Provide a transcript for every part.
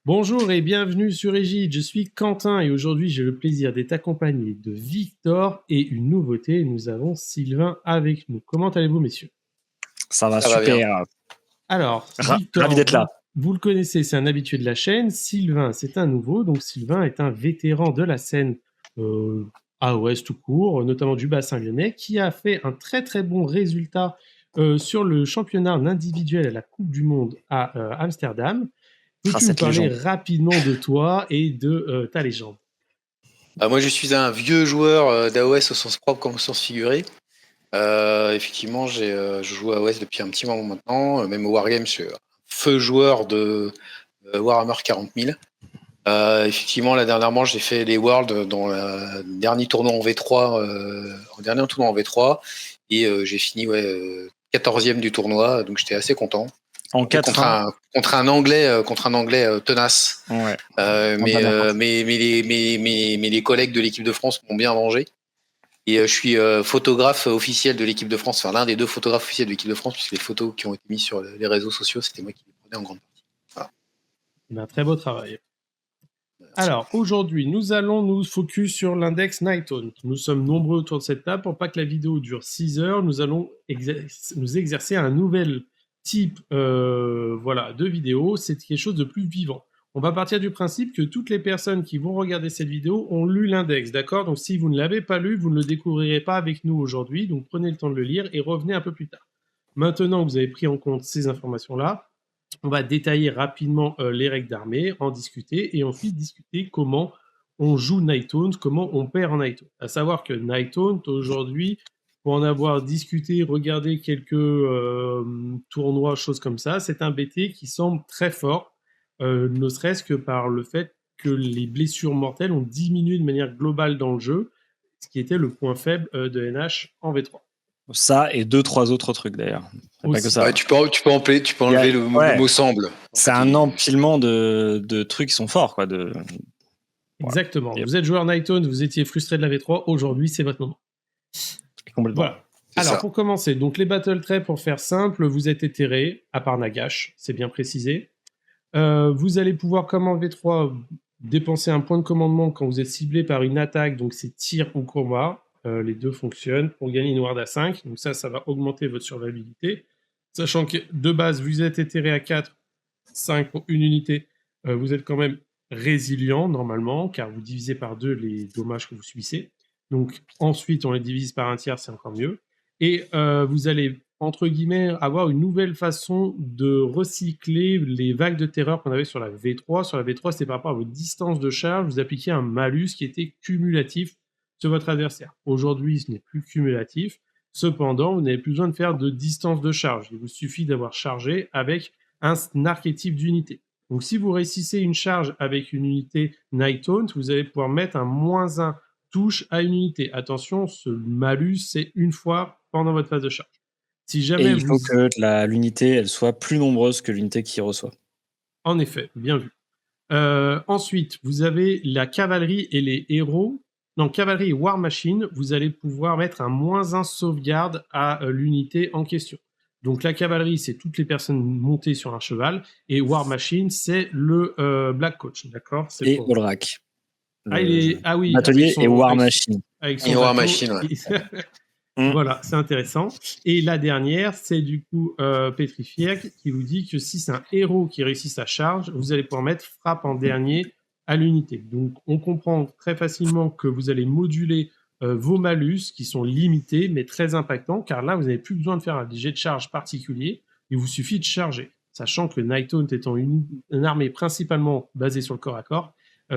Bonjour et bienvenue sur Égide, je suis Quentin et aujourd'hui j'ai le plaisir d'être accompagné de Victor et une nouveauté, nous avons Sylvain avec nous. Comment allez-vous messieurs? Ça va Ça va bien. super. Alors, Ravi Victor, d'être là. vous le connaissez, c'est un habitué de la chaîne, Sylvain c'est un nouveau, donc Sylvain est un vétéran de la scène AOS tout court, notamment du bassin lyonnais, qui a fait un très très bon résultat sur le championnat en individuel à la Coupe du Monde à Amsterdam. Peux-tu nous Cette parler légende. rapidement de toi et de ta légende? Moi, je suis un vieux joueur d'AOS au sens propre comme au sens figuré. Effectivement, je joue à AOS depuis un petit moment maintenant. Même au Wargame, je suis un feu joueur de Warhammer 40 000. Effectivement, là, dernièrement, j'ai fait les Worlds dans le dernier tournoi en V3, et j'ai fini 14e du tournoi, donc j'étais assez content. En 4-1. Contre un Anglais tenace. Ouais. Mais les collègues de l'équipe de France m'ont bien vengé. Et je suis photographe officiel de l'équipe de France, enfin l'un des deux photographes officiels de l'équipe de France, puisque les photos qui ont été mises sur les réseaux sociaux, c'était moi qui les prenais en grande partie. Voilà. Un très beau travail. Merci. Alors, aujourd'hui, nous allons nous focus sur l'index Nighthaunt. Nous sommes nombreux autour de cette table. Pour pas que la vidéo dure 6 heures, nous allons nous exercer un nouvel type de vidéo. C'est quelque chose de plus vivant. On va partir du principe que toutes les personnes qui vont regarder cette vidéo ont lu l'index, d'accord? Donc, si vous ne l'avez pas lu, vous ne le découvrirez pas avec nous aujourd'hui. Donc, prenez le temps de le lire et revenez un peu plus tard. Maintenant que vous avez pris en compte ces informations-là, on va détailler rapidement les règles d'armée, en discuter, et ensuite discuter comment on joue Nighthaunt, comment on perd en Nighthaunt. À savoir que Nighthaunt, aujourd'hui, pour en avoir discuté, regardé quelques tournois, choses comme ça, c'est un BT qui semble très fort, ne serait-ce que par le fait que les blessures mortelles ont diminué de manière globale dans le jeu, ce qui était le point faible de NH en V3. Ça et 2-3 autres trucs d'ailleurs. C'est pas que ça. Ouais, tu peux enlever le mot semble. C'est un empilement de trucs qui sont forts, quoi. Exactement. Voilà. Vous êtes joueur Nighthaunt, vous étiez frustré de la V3, aujourd'hui c'est votre moment. Complètement. Voilà. Alors pour commencer, donc les battle traits, pour faire simple, vous êtes éthéré, à part Nagash, c'est bien précisé. Vous allez pouvoir, comme en V3, dépenser un point de commandement quand vous êtes ciblé par une attaque, donc c'est tir ou combat. Les deux fonctionnent pour gagner une ward à 5, donc ça va augmenter votre survivabilité. Sachant que de base, vous êtes éthéré à 4, 5 pour une unité, vous êtes quand même résilient normalement, car vous divisez par 2 les dommages que vous subissez. Donc ensuite, on les divise par un tiers, c'est encore mieux. Et vous allez, entre guillemets, avoir une nouvelle façon de recycler les vagues de terreur qu'on avait sur la V3. Sur la V3, c'était par rapport à votre distance de charge, vous appliquiez un malus qui était cumulatif sur votre adversaire. Aujourd'hui, ce n'est plus cumulatif. Cependant, vous n'avez plus besoin de faire de distance de charge. Il vous suffit d'avoir chargé avec un archétype d'unité. Donc si vous réussissez une charge avec une unité Nighthaunt, vous allez pouvoir mettre un -1 touche à une unité. Attention, ce malus, c'est une fois pendant votre phase de charge. Si jamais il faut que l'unité elle soit plus nombreuse que l'unité qui reçoit. En effet, bien vu. Ensuite, vous avez la cavalerie et les héros. Non, cavalerie et War Machine, vous allez pouvoir mettre un -1 sauvegarde à l'unité en question. Donc la cavalerie, c'est toutes les personnes montées sur un cheval, et War Machine, c'est le Black Coach, d'accord? Et Olrak. Oui, Batelier et War Machine. Avec son War Machine, ouais. Voilà, c'est intéressant. Et la dernière, c'est du coup Pétrifier qui vous dit que si c'est un héros qui réussit sa charge, vous allez pouvoir mettre frappe en dernier à l'unité. Donc on comprend très facilement que vous allez moduler vos malus qui sont limités mais très impactants, car là vous n'avez plus besoin de faire un jet de charge particulier, il vous suffit de charger. Sachant que Nighthaunt étant une armée principalement basée sur le corps à corps,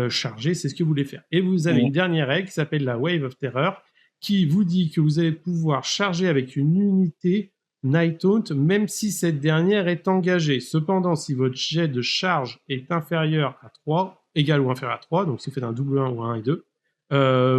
charger c'est ce que vous voulez faire. Et vous avez une dernière règle qui s'appelle la Wave of Terror, qui vous dit que vous allez pouvoir charger avec une unité Nighthaunt, même si cette dernière est engagée. Cependant, si votre jet de charge est inférieur à 3, égal ou inférieur à 3, donc si vous faites un double 1 ou un et 2,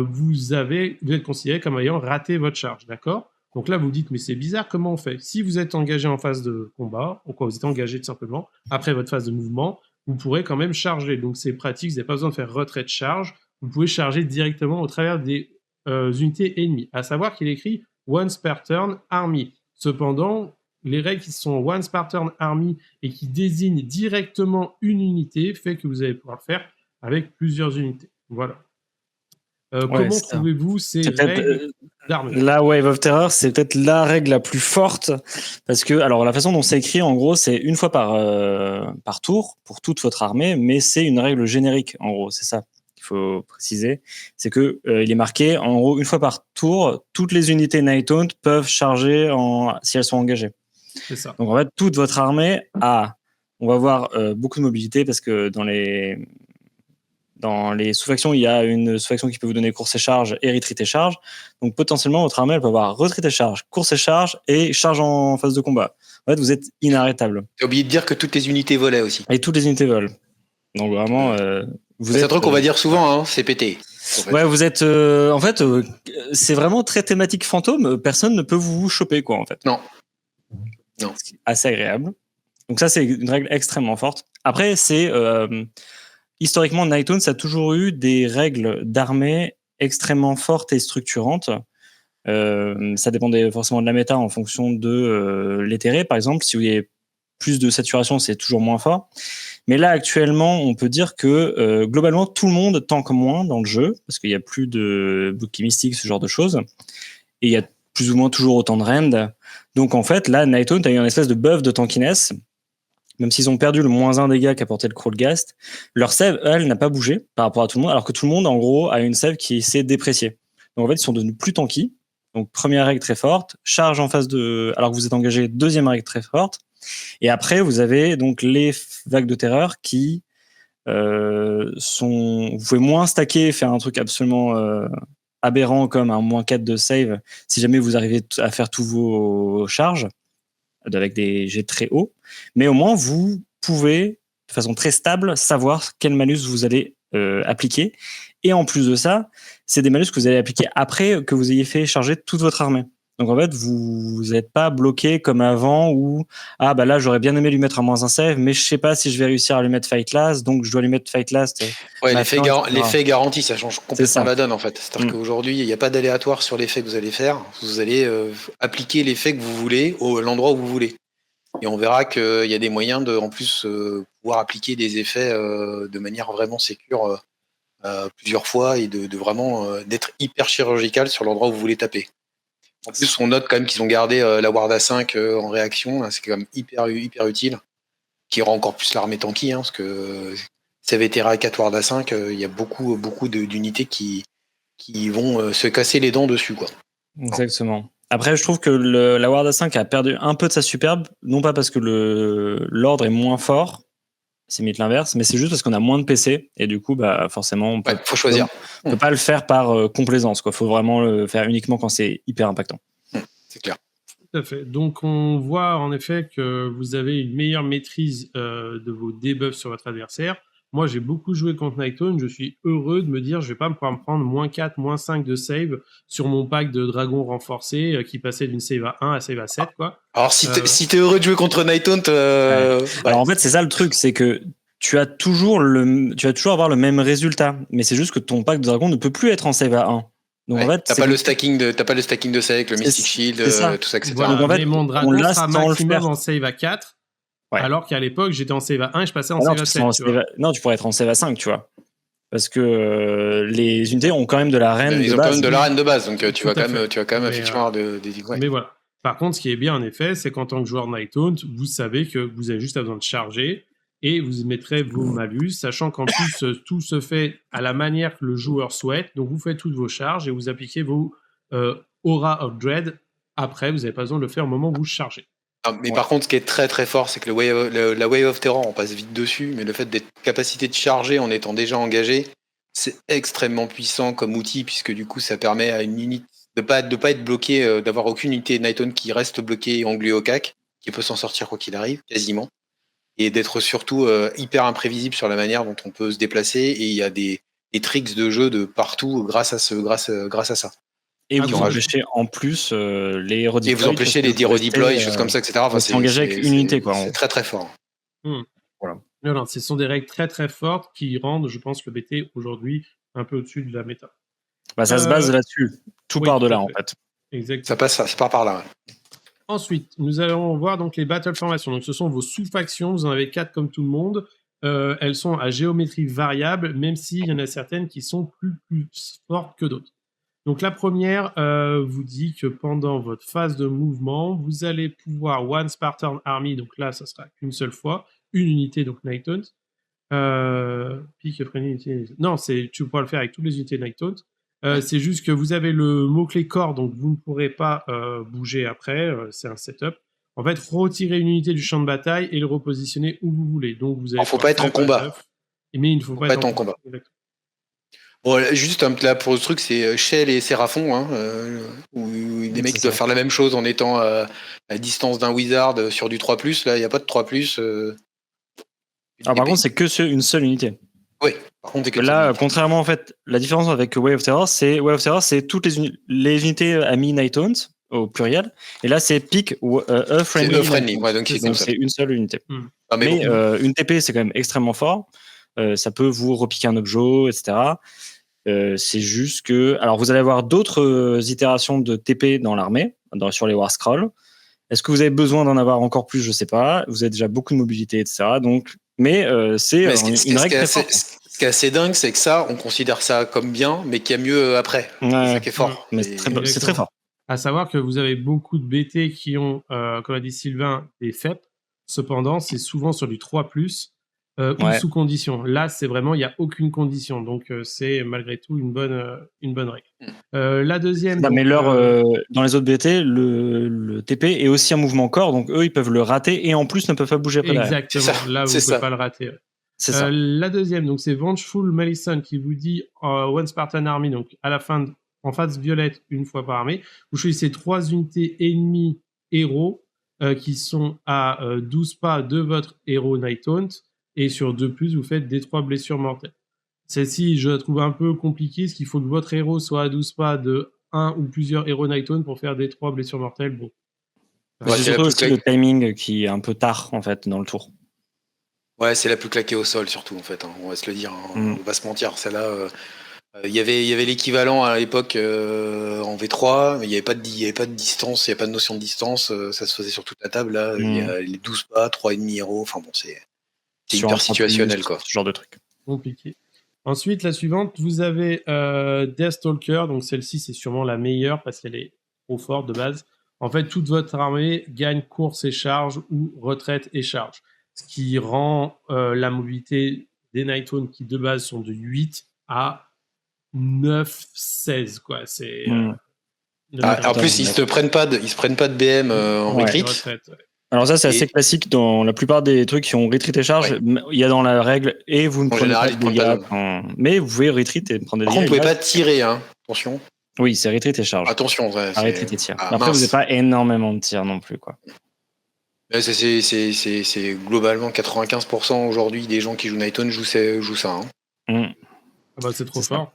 vous êtes considéré comme ayant raté votre charge, d'accord? Donc là, vous dites, mais c'est bizarre, comment on fait? Si vous êtes engagé en phase de combat, ou quand vous êtes engagé tout simplement, après votre phase de mouvement, vous pourrez quand même charger. Donc c'est pratique, vous n'avez pas besoin de faire retrait de charge, vous pouvez charger directement au travers des unités ennemies. À savoir qu'il écrit once per turn army. Cependant, les règles qui sont One Spartan Army et qui désignent directement une unité fait que vous allez pouvoir le faire avec plusieurs unités. Voilà. Comment trouvez-vous ces règles d'armée ? La Wave of Terror, c'est peut-être la règle la plus forte parce que, alors, la façon dont c'est écrit, en gros, c'est une fois par tour pour toute votre armée, mais c'est une règle générique, en gros, c'est ça qu'il faut préciser. C'est que il est marqué, en gros, une fois par tour, toutes les unités Nighthaunt peuvent charger si elles sont engagées. C'est ça. Donc, en fait, toute votre armée on va avoir beaucoup de mobilité parce que dans les sous-factions, il y a une sous-faction qui peut vous donner course et charge et retreat et charge. Donc potentiellement, votre armée, elle peut avoir retreat et charge, course et charge en phase de combat. En fait, vous êtes inarrêtable. T'as oublié de dire que toutes les unités volaient aussi. Et toutes les unités volent. Donc vraiment, c'est un truc qu'on va dire souvent, hein, c'est pété. En fait. Ouais, vous êtes... en fait, c'est vraiment très thématique fantôme. Personne ne peut vous choper, quoi, en fait. Non. C'est assez agréable. Donc ça, c'est une règle extrêmement forte. Après, c'est... historiquement, Nighthaunt, ça a toujours eu des règles d'armée extrêmement fortes et structurantes. Ça dépendait forcément de la méta en fonction de l'éthéré, par exemple. Si vous avez plus de saturation, c'est toujours moins fort. Mais là, actuellement, on peut dire que globalement, tout le monde tank moins dans le jeu, parce qu'il n'y a plus de bouclier mystique, ce genre de choses. Et il y a plus ou moins toujours autant de rend. Donc en fait, là, Nighthaunt a eu une espèce de buff de tankiness. Même s'ils ont perdu le -1 dégâts qu'apportait le Krulgast, leur save, elle, n'a pas bougé par rapport à tout le monde, alors que tout le monde, en gros, a une save qui s'est dépréciée. Donc en fait, ils sont devenus plus tanky. Donc première règle très forte, charge en phase de... alors que vous êtes engagé, deuxième règle très forte. Et après, vous avez donc les vagues de terreur qui sont... Vous pouvez moins stacker, faire un truc absolument aberrant comme un -4 de save si jamais vous arrivez à faire tous vos charges avec des jets très hauts, mais au moins vous pouvez de façon très stable savoir quel malus vous allez appliquer, et en plus de ça, c'est des malus que vous allez appliquer après que vous ayez fait charger toute votre armée. Donc en fait, vous n'êtes pas bloqué comme avant où là j'aurais bien aimé lui mettre un -1 save, mais je sais pas si je vais réussir à lui mettre fight last, donc je dois lui mettre fight last. Ouais, l'effet garanti, ça change complètement la donne en fait. C'est-à-dire qu'aujourd'hui, il n'y a pas d'aléatoire sur l'effet que vous allez faire. Vous allez appliquer l'effet que vous voulez à l'endroit où vous voulez. Et on verra qu'il y a des moyens de, en plus, pouvoir appliquer des effets de manière vraiment sécure plusieurs fois et de vraiment d'être hyper chirurgical sur l'endroit où vous voulez taper. En plus, on note quand même qu'ils ont gardé la Ward A5 en réaction. C'est quand même hyper utile, qui rend encore plus l'armée tanky, parce que CVTRA 4 Ward A5, il y a beaucoup d'unités qui vont se casser les dents dessus, quoi. Exactement. Après, je trouve que la Ward A5 a perdu un peu de sa superbe, non pas parce que l'ordre est moins fort, c'est mythe l'inverse, mais c'est juste parce qu'on a moins de PC, et du coup, forcément, on faut choisir. On peut pas le faire par complaisance, quoi. Faut vraiment le faire uniquement quand c'est hyper impactant. C'est clair. Tout à fait. Donc, on voit en effet que vous avez une meilleure maîtrise de vos debuffs sur votre adversaire. Moi, j'ai beaucoup joué contre Nighthaunt. Je suis heureux de me dire je vais pas me pouvoir me prendre -4, -5 de save sur mon pack de dragon renforcé qui passait d'une save à 1 à save à 7, quoi. Alors, si t'es heureux de jouer contre Nighthaunt... Alors, en fait, c'est ça le truc, c'est que tu vas toujours avoir le même résultat, mais c'est juste que ton pack de dragon ne peut plus être en save à 1. Donc en fait, t'as pas le stacking de save, le Mystic Shield, tout ça, etc. Voilà, donc en fait, mais mon dragon sera maximum en save à 4, alors qu'à l'époque, j'étais en save à 1 et je passais en save à 7. Non, tu pourrais être en save à 5, tu vois. Parce que les unités ont quand même de la reine de base. Ils ont quand même de la reine de base, donc tu vas quand même effectivement avoir des... Mais voilà. Par contre, ce qui est bien, en effet, c'est qu'en tant que joueur Nighthaunt, vous savez que vous avez juste besoin de charger et vous mettrez vos malus, sachant qu'en plus, tout se fait à la manière que le joueur souhaite. Donc, vous faites toutes vos charges et vous appliquez vos Aura of Dread. Après, vous n'avez pas besoin de le faire au moment où vous chargez. Mais par contre, ce qui est très très fort, c'est que la Wave of Terror, on passe vite dessus, mais le fait d'être capacité de charger en étant déjà engagé, c'est extrêmement puissant comme outil, puisque du coup, ça permet à une unité de pas être bloqué, d'avoir aucune unité Nighthaunt qui reste bloquée, engluée au cac, qui peut s'en sortir quoi qu'il arrive, quasiment, et d'être surtout hyper imprévisible sur la manière dont on peut se déplacer, et il y a des tricks de jeu de partout grâce à ça. Et vous empêchez en plus les redeploys. Et vous empêchez les redeploys, choses comme ça, etc. C'est engagé avec une unité, quoi. C'est très très fort. Voilà. Non, ce sont des règles très très fortes qui rendent, je pense, le BT aujourd'hui un peu au-dessus de la méta. Ça se base là-dessus. Tout part de là, en fait. Exactement. Ça part par là. Ouais. Ensuite, nous allons voir donc les battle formations. Donc, ce sont vos sous-factions. Vous en avez 4 comme tout le monde. Elles sont à géométrie variable, même s'il y en a certaines qui sont plus fortes que d'autres. Donc, la première vous dit que pendant votre phase de mouvement, vous allez pouvoir One Spartan Army. Donc là, ça sera qu'une seule fois. Une unité, donc Night Hunt. Pique, unité. Non, tu pourras le faire avec toutes les unités Night Hunt. C'est juste que vous avez le mot-clé corps, donc vous ne pourrez pas bouger après. C'est un setup. En fait, retirer une unité du champ de bataille et le repositionner où vous voulez. Donc, vous allez. Il ne faut pas être en combat. Mais il ne faut pas être en combat. Bon, juste là pour le truc, c'est Shell et Séraphon, hein, où des mecs doivent faire la même chose en étant à distance d'un wizard sur du 3+. Là, il n'y a pas de 3+. Par contre, c'est que une seule unité. Oui, par contre, là, contrairement, en fait, la différence avec Way of Terror, c'est toutes les unités amies Night Hunt, au pluriel. Et là, c'est pick friendly. Ouais, donc c'est une seule unité. Mais une TP, c'est quand même extrêmement fort. Ça peut vous repiquer un objet, etc. C'est juste que... Alors, vous allez avoir d'autres itérations de TP dans l'armée, sur les War Scrolls. Est-ce que vous avez besoin d'en avoir encore plus? Je sais pas. Vous avez déjà beaucoup de mobilité, etc. Donc, c'est une règle très forte. Ce qui est assez dingue, c'est que ça, on considère ça comme bien, mais qu'il y a mieux après. Ouais, c'est ça qui est fort. Mais c'est très fort. À savoir que vous avez beaucoup de BT qui ont, comme a dit Sylvain, des FEP. Cependant, c'est souvent sur du 3+, ou sous condition. Là, c'est vraiment, il n'y a aucune condition. Donc, c'est malgré tout une bonne règle. La deuxième... mais dans les autres BT, le TP est aussi un mouvement corps. Donc, eux, ils peuvent le rater et en plus ne peuvent pas bouger après. Exactement. Là, vous ne pouvez pas le rater. C'est ça. La deuxième, donc c'est Vengeful Malison qui vous dit One Spartan Army, donc à la fin, en phase violette, une fois par armée, vous choisissez 3 unités ennemies héros qui sont à 12 pas de votre héros Night Hunt, et sur 2+, vous faites des 3 blessures mortelles. Celle-ci, je la trouve un peu compliquée, parce qu'il faut que votre héros soit à 12 pas de un ou plusieurs héros Night Hunt pour faire des 3 blessures mortelles. Bon. C'est surtout aussi le timing qui est un peu tard, en fait, dans le tour. Ouais, c'est la plus claquée au sol, surtout, en fait. Hein. On va se le dire. Hein. On va se mentir. Celle-là, il y avait l'équivalent à l'époque en V3, mais il n'y avait pas de distance, il n'y a pas de notion de distance. Ça se faisait sur toute la table. Là, il y a les 12 pas, 3,5 héros. Enfin bon, c'est hyper situationnel, quoi. Ce genre de truc. Compliqué. Ensuite, la suivante, vous avez Deathstalker. Donc celle-ci, c'est sûrement la meilleure parce qu'elle est trop forte de base. En fait, toute votre armée gagne course et charge ou retraite et charge. Ce qui rend la mobilité des Night Hunt qui de base sont de 8 à 9, 16. Quoi. C'est, en plus, ils se prennent pas de BM en retreat. Alors ça, c'est assez classique dans la plupart des trucs qui ont retreat et charge. Il y a dans la règle et vous ne prenez pas de dégâts. Mais vous pouvez retreat et prendre des dégâts. Par contre, vous ne pouvez pas tirer, hein. Attention. Oui, c'est retreat et charge. Attention. Retreat et tir. Après, vous n'avez pas énormément de tirs non plus, quoi. C'est globalement 95% aujourd'hui des gens qui jouent Night Hunt jouent ça. Hein. C'est trop fort.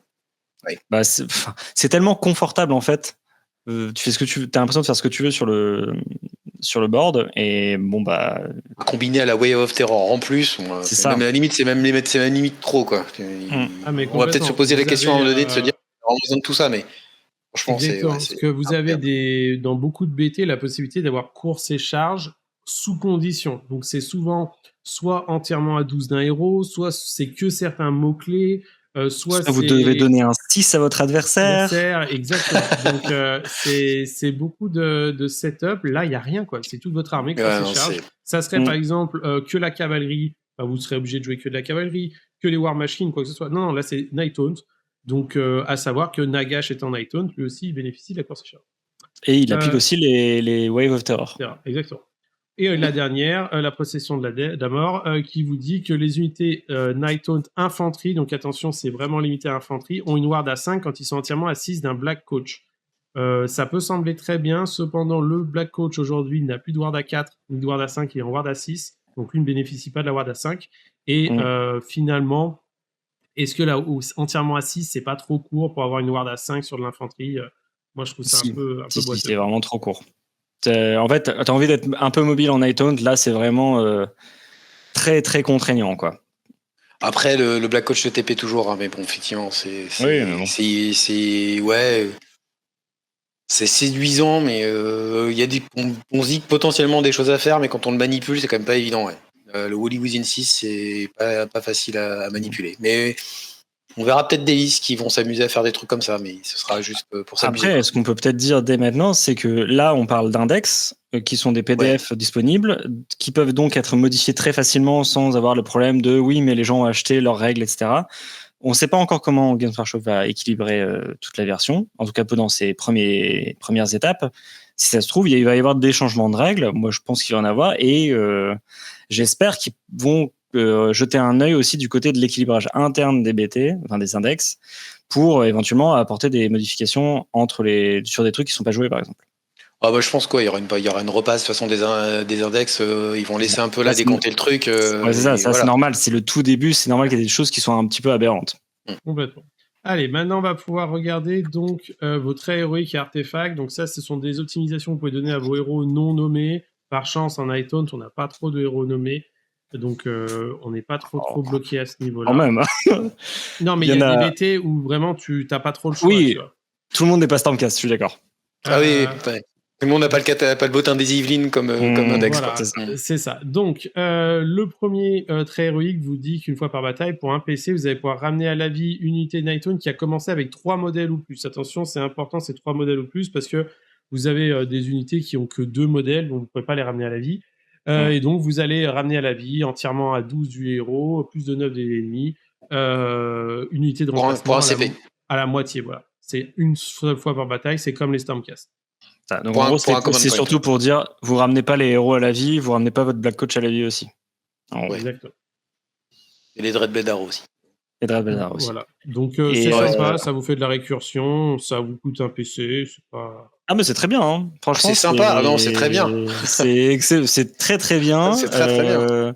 Ouais. C'est tellement confortable en fait. Tu fais ce que tu as l'impression de faire ce que tu veux sur le board et bon bah. Combiné à la Way of Terror en plus, c'est ça. Même à la limite, c'est même limite trop quoi. On va peut-être se poser la question à un moment donné de se dire on a besoin de tout ça, mais. Franchement, parce que vous avez dans beaucoup de BT la possibilité d'avoir course et charge sous condition. Donc c'est souvent soit entièrement à 12 d'un héros, soit c'est que certains mots-clés, soit vous devez donner un 6 à votre adversaire. Exactement. Donc c'est beaucoup de setup. Là, il n'y a rien, quoi. C'est toute votre armée qui se charge. Ça serait par exemple que la cavalerie, vous serez obligé de jouer que de la cavalerie, que les War Machines, quoi que ce soit. Non, là c'est Night Hunt. Donc à savoir que Nagash étant Night Hunt, lui aussi il bénéficie de la course et charge. Et il applique aussi les Wave of Terror. Exactement. Et la dernière, la procession de la mort, qui vous dit que les unités Night Hunt infanterie, donc attention, c'est vraiment limité à infanterie, ont une ward à 5 quand ils sont entièrement à 6 d'un Black Coach. Ça peut sembler très bien, cependant, le Black Coach aujourd'hui n'a plus de ward à 4, ni de ward à 5, il est en ward à 6, donc lui ne bénéficie pas de la ward à 5. Et finalement, est-ce que là, entièrement à 6, c'est pas trop court pour avoir une ward à 5 sur de l'infanterie? Moi, je trouve ça un peu boiteux. C'est vraiment trop court. En fait, t'as envie d'être un peu mobile en Night Hunt, là, c'est vraiment très, très contraignant, quoi. Après, le Black Coach le TP toujours, hein, mais bon, effectivement, c'est... Oui, mais bon. C'est... Ouais... C'est séduisant, mais il y a on se dit que potentiellement des choses à faire, mais quand on le manipule, c'est quand même pas évident. Ouais. Le Wally Within 6, c'est pas facile à manipuler. Mais on verra peut-être des listes qui vont s'amuser à faire des trucs comme ça, mais ce sera juste pour s'amuser. Après, ce qu'on peut peut-être dire dès maintenant, c'est que là, on parle d'index, qui sont des PDF disponibles, qui peuvent donc être modifiés très facilement sans avoir le problème de oui, mais les gens ont acheté leurs règles, etc. On ne sait pas encore comment Games Workshop va équilibrer toute la version, en tout cas pendant ses premières étapes. Si ça se trouve, il va y avoir des changements de règles. Moi, je pense qu'il va y en avoir, et j'espère qu'ils vont jeter un œil aussi du côté de l'équilibrage interne des BT, enfin des index, pour éventuellement apporter des modifications sur des trucs qui ne sont pas joués, par exemple. Ah bah, je pense qu'il y aura une repasse de toute façon des index, ils vont laisser un peu là décompter le truc. Ouais, c'est ça, c'est normal, c'est le tout début, c'est normal qu'il y ait des choses qui soient un petit peu aberrantes. Complètement. Allez, maintenant on va pouvoir regarder donc vos traits héroïques et artefacts. Donc ça, ce sont des optimisations que vous pouvez donner à vos héros non nommés. Par chance, en iTaunt, on n'a pas trop de héros nommés. Donc on n'est pas trop bloqué à ce niveau-là. Quand même. Non, mais il y a des BT où vraiment tu n'as pas trop le choix. Oui, tu vois. tout le monde n'est pas Stormcast, je suis d'accord. Ah oui, ouais. Tout le monde n'a pas le bottin des Yvelines comme index. Voilà, c'est ça. Donc, le premier trait héroïque vous dit qu'une fois par bataille, pour un PC, vous allez pouvoir ramener à la vie une unité Nighthaunt qui a commencé avec 3 modèles ou plus. Attention, c'est important, c'est 3 modèles ou plus, parce que vous avez des unités qui ont que 2 modèles, donc vous ne pouvez pas les ramener à la vie. Et donc, vous allez ramener à la vie entièrement à 12 du héros, plus de 9 de l'ennemi, une unité de remplacement pour un CP. à la moitié. Voilà. C'est une seule fois par bataille, c'est comme les Stormcast. Ça, donc en gros, c'est surtout pour dire, vous ramenez pas les héros à la vie, vous ramenez pas votre Black Coach à la vie aussi. Ouais. Exactement. Et les Dreadblade Arrow aussi. Et Dreadblade Arrow aussi. Voilà. Donc c'est sympa, ça vous fait de la récursion, ça vous coûte un PC, c'est pas... Ah mais c'est très bien, hein. Franchement. C'est sympa, non, c'est très bien. C'est très très bien. C'est très bien.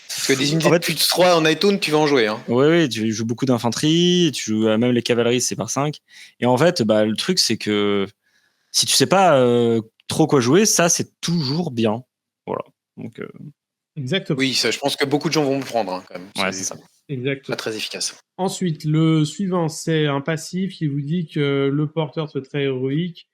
Parce que des unités de plus de 3 en iTaunt, tu vas en jouer. Hein. Oui, tu joues beaucoup d'infanterie, tu joues même les cavaleries, c'est par 5. Et en fait, le truc, c'est que si tu sais pas trop quoi jouer, ça, c'est toujours bien. Voilà. Donc, Exactement. Oui, ça, je pense que beaucoup de gens vont me prendre, hein, quand même. Ouais, c'est ça. Exactement. Très efficace. Ensuite, le suivant, c'est un passif qui vous dit que le porteur de ce trait héroïque,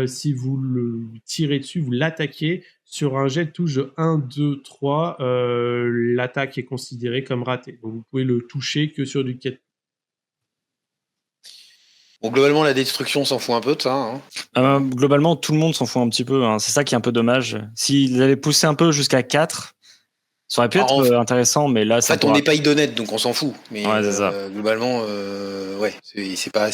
si vous le tirez dessus, vous l'attaquez, sur un jet de touche de 1, 2, 3, l'attaque est considérée comme ratée. Donc vous pouvez le toucher que sur du 4. Bon, globalement, la destruction s'en fout un peu de ça. Hein. Globalement, tout le monde s'en fout un petit peu. Hein. C'est ça qui est un peu dommage. S'ils avaient poussé un peu jusqu'à 4, ça aurait pu être intéressant, mais là... En fait, on n'est pas idonnette, donc on s'en fout. Mais c'est ça. Globalement, ouais, c'est pas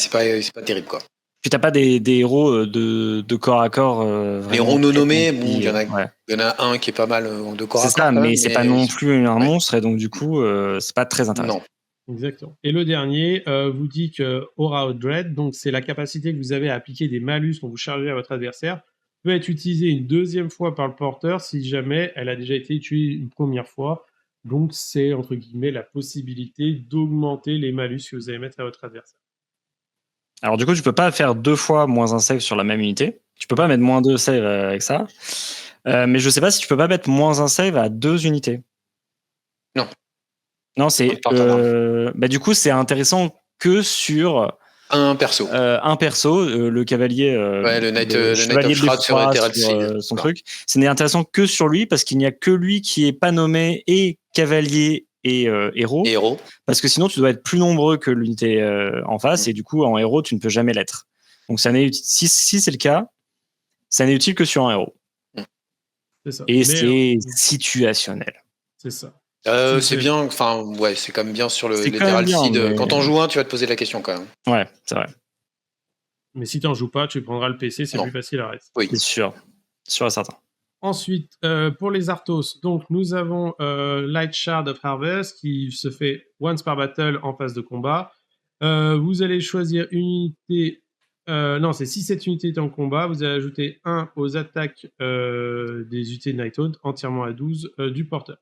terrible, quoi. Puis t'as pas des héros de corps à corps. Les héros non nommés, bon, il y en a un qui est pas mal de corps à corps. C'est ça, mais c'est pas non plus un monstre, et donc du coup, c'est pas très intéressant. Non. Exactement. Et le dernier vous dit que Aura of Dread, donc c'est la capacité que vous avez à appliquer des malus quand vous chargez à votre adversaire, peut être utilisée une deuxième fois par le porteur si jamais elle a déjà été utilisée une première fois. Donc c'est entre guillemets la possibilité d'augmenter les malus que vous allez mettre à votre adversaire. Alors du coup, tu peux pas faire 2 fois moins un save sur la même unité. Tu peux pas mettre moins 2 save avec ça. Mais je sais pas si tu peux pas mettre moins un save à 2 unités. Non, c'est du coup c'est intéressant que sur un perso. Le cavalier. Le chevalier de Shroud sur Ethereal son truc. Ce n'est intéressant que sur lui parce qu'il n'y a que lui qui est pas nommé et cavalier et héros. Parce que sinon tu dois être plus nombreux que l'unité en face et du coup en héros tu ne peux jamais l'être. Donc si c'est le cas, ça n'est utile que sur un héros. C'est ça. Et c'est situationnel. C'est ça. C'est bien, enfin, ouais, c'est quand même bien sur l'Ethereal Seed. Mais... Quand t'en joues un, tu vas te poser la question quand même. Ouais, c'est vrai. Mais si t'en joues pas, tu prendras le PC, c'est plus facile à rester. Oui, c'est sûr. Sûr et certain. Ensuite, pour les Arthos, donc nous avons Light Shard of Harvest qui se fait once par battle en phase de combat. Vous allez choisir une unité. Si cette unité est en combat, vous allez ajouter 1 aux attaques des unités de Nighthaunt, entièrement à 12 du porteur.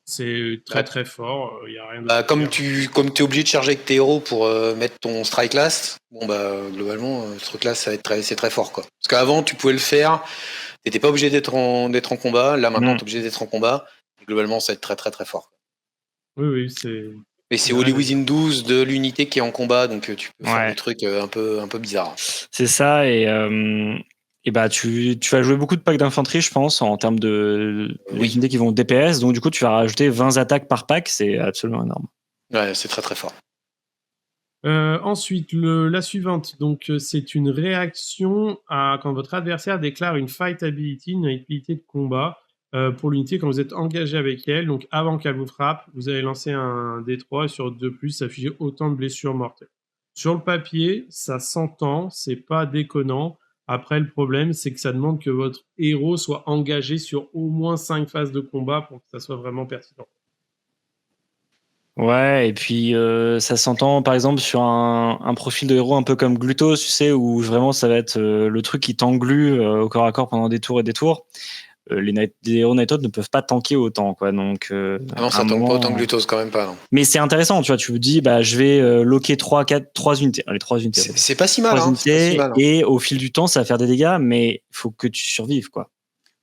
C'est très très fort, il n'y a rien de comme tu es obligé de charger avec tes héros pour mettre ton strike last, globalement, ce truc-là, c'est très fort, quoi. Parce qu'avant, tu pouvais le faire, t'étais pas obligé d'être en combat, là maintenant, t'es obligé d'être en combat, et globalement, ça va être très très très fort. Oui, c'est... Et c'est Ouais. Holy Within 12 de l'unité qui est en combat, donc tu peux faire Ouais. des trucs un peu bizarres. C'est ça, et bah tu vas jouer beaucoup de packs d'infanterie, je pense, en termes de Oui. unités qui vont DPS, donc du coup tu vas rajouter 20 attaques par pack, c'est absolument énorme. Ouais, c'est très très fort. Ensuite, la suivante, donc c'est une réaction à quand votre adversaire déclare une fight ability, une habilité de combat pour l'unité quand vous êtes engagé avec elle. Donc avant qu'elle vous frappe, vous allez lancer un D3 et sur 2+, s'afficher autant de blessures mortelles. Sur le papier, ça s'entend, c'est pas déconnant. Après, le problème, c'est que ça demande que votre héros soit engagé sur au moins 5 phases de combat pour que ça soit vraiment pertinent. Ouais, et puis ça s'entend par exemple sur un profil de héros un peu comme Glutos, tu sais, où vraiment ça va être le truc qui t'englue au corps à corps pendant des tours et des tours. Les héros Night Out ne peuvent pas tanker autant, quoi. Donc, Non, ça tank pas autant que Glutos quand même pas. Non. Mais c'est intéressant, tu vois. Tu me dis, bah, je vais loquer 3 unités. Allez, 3 unités. C'est pas si mal, 3 hein. C'est pas unités, si mal, hein. et au fil du temps, ça va faire des dégâts, mais il faut que tu survives, quoi.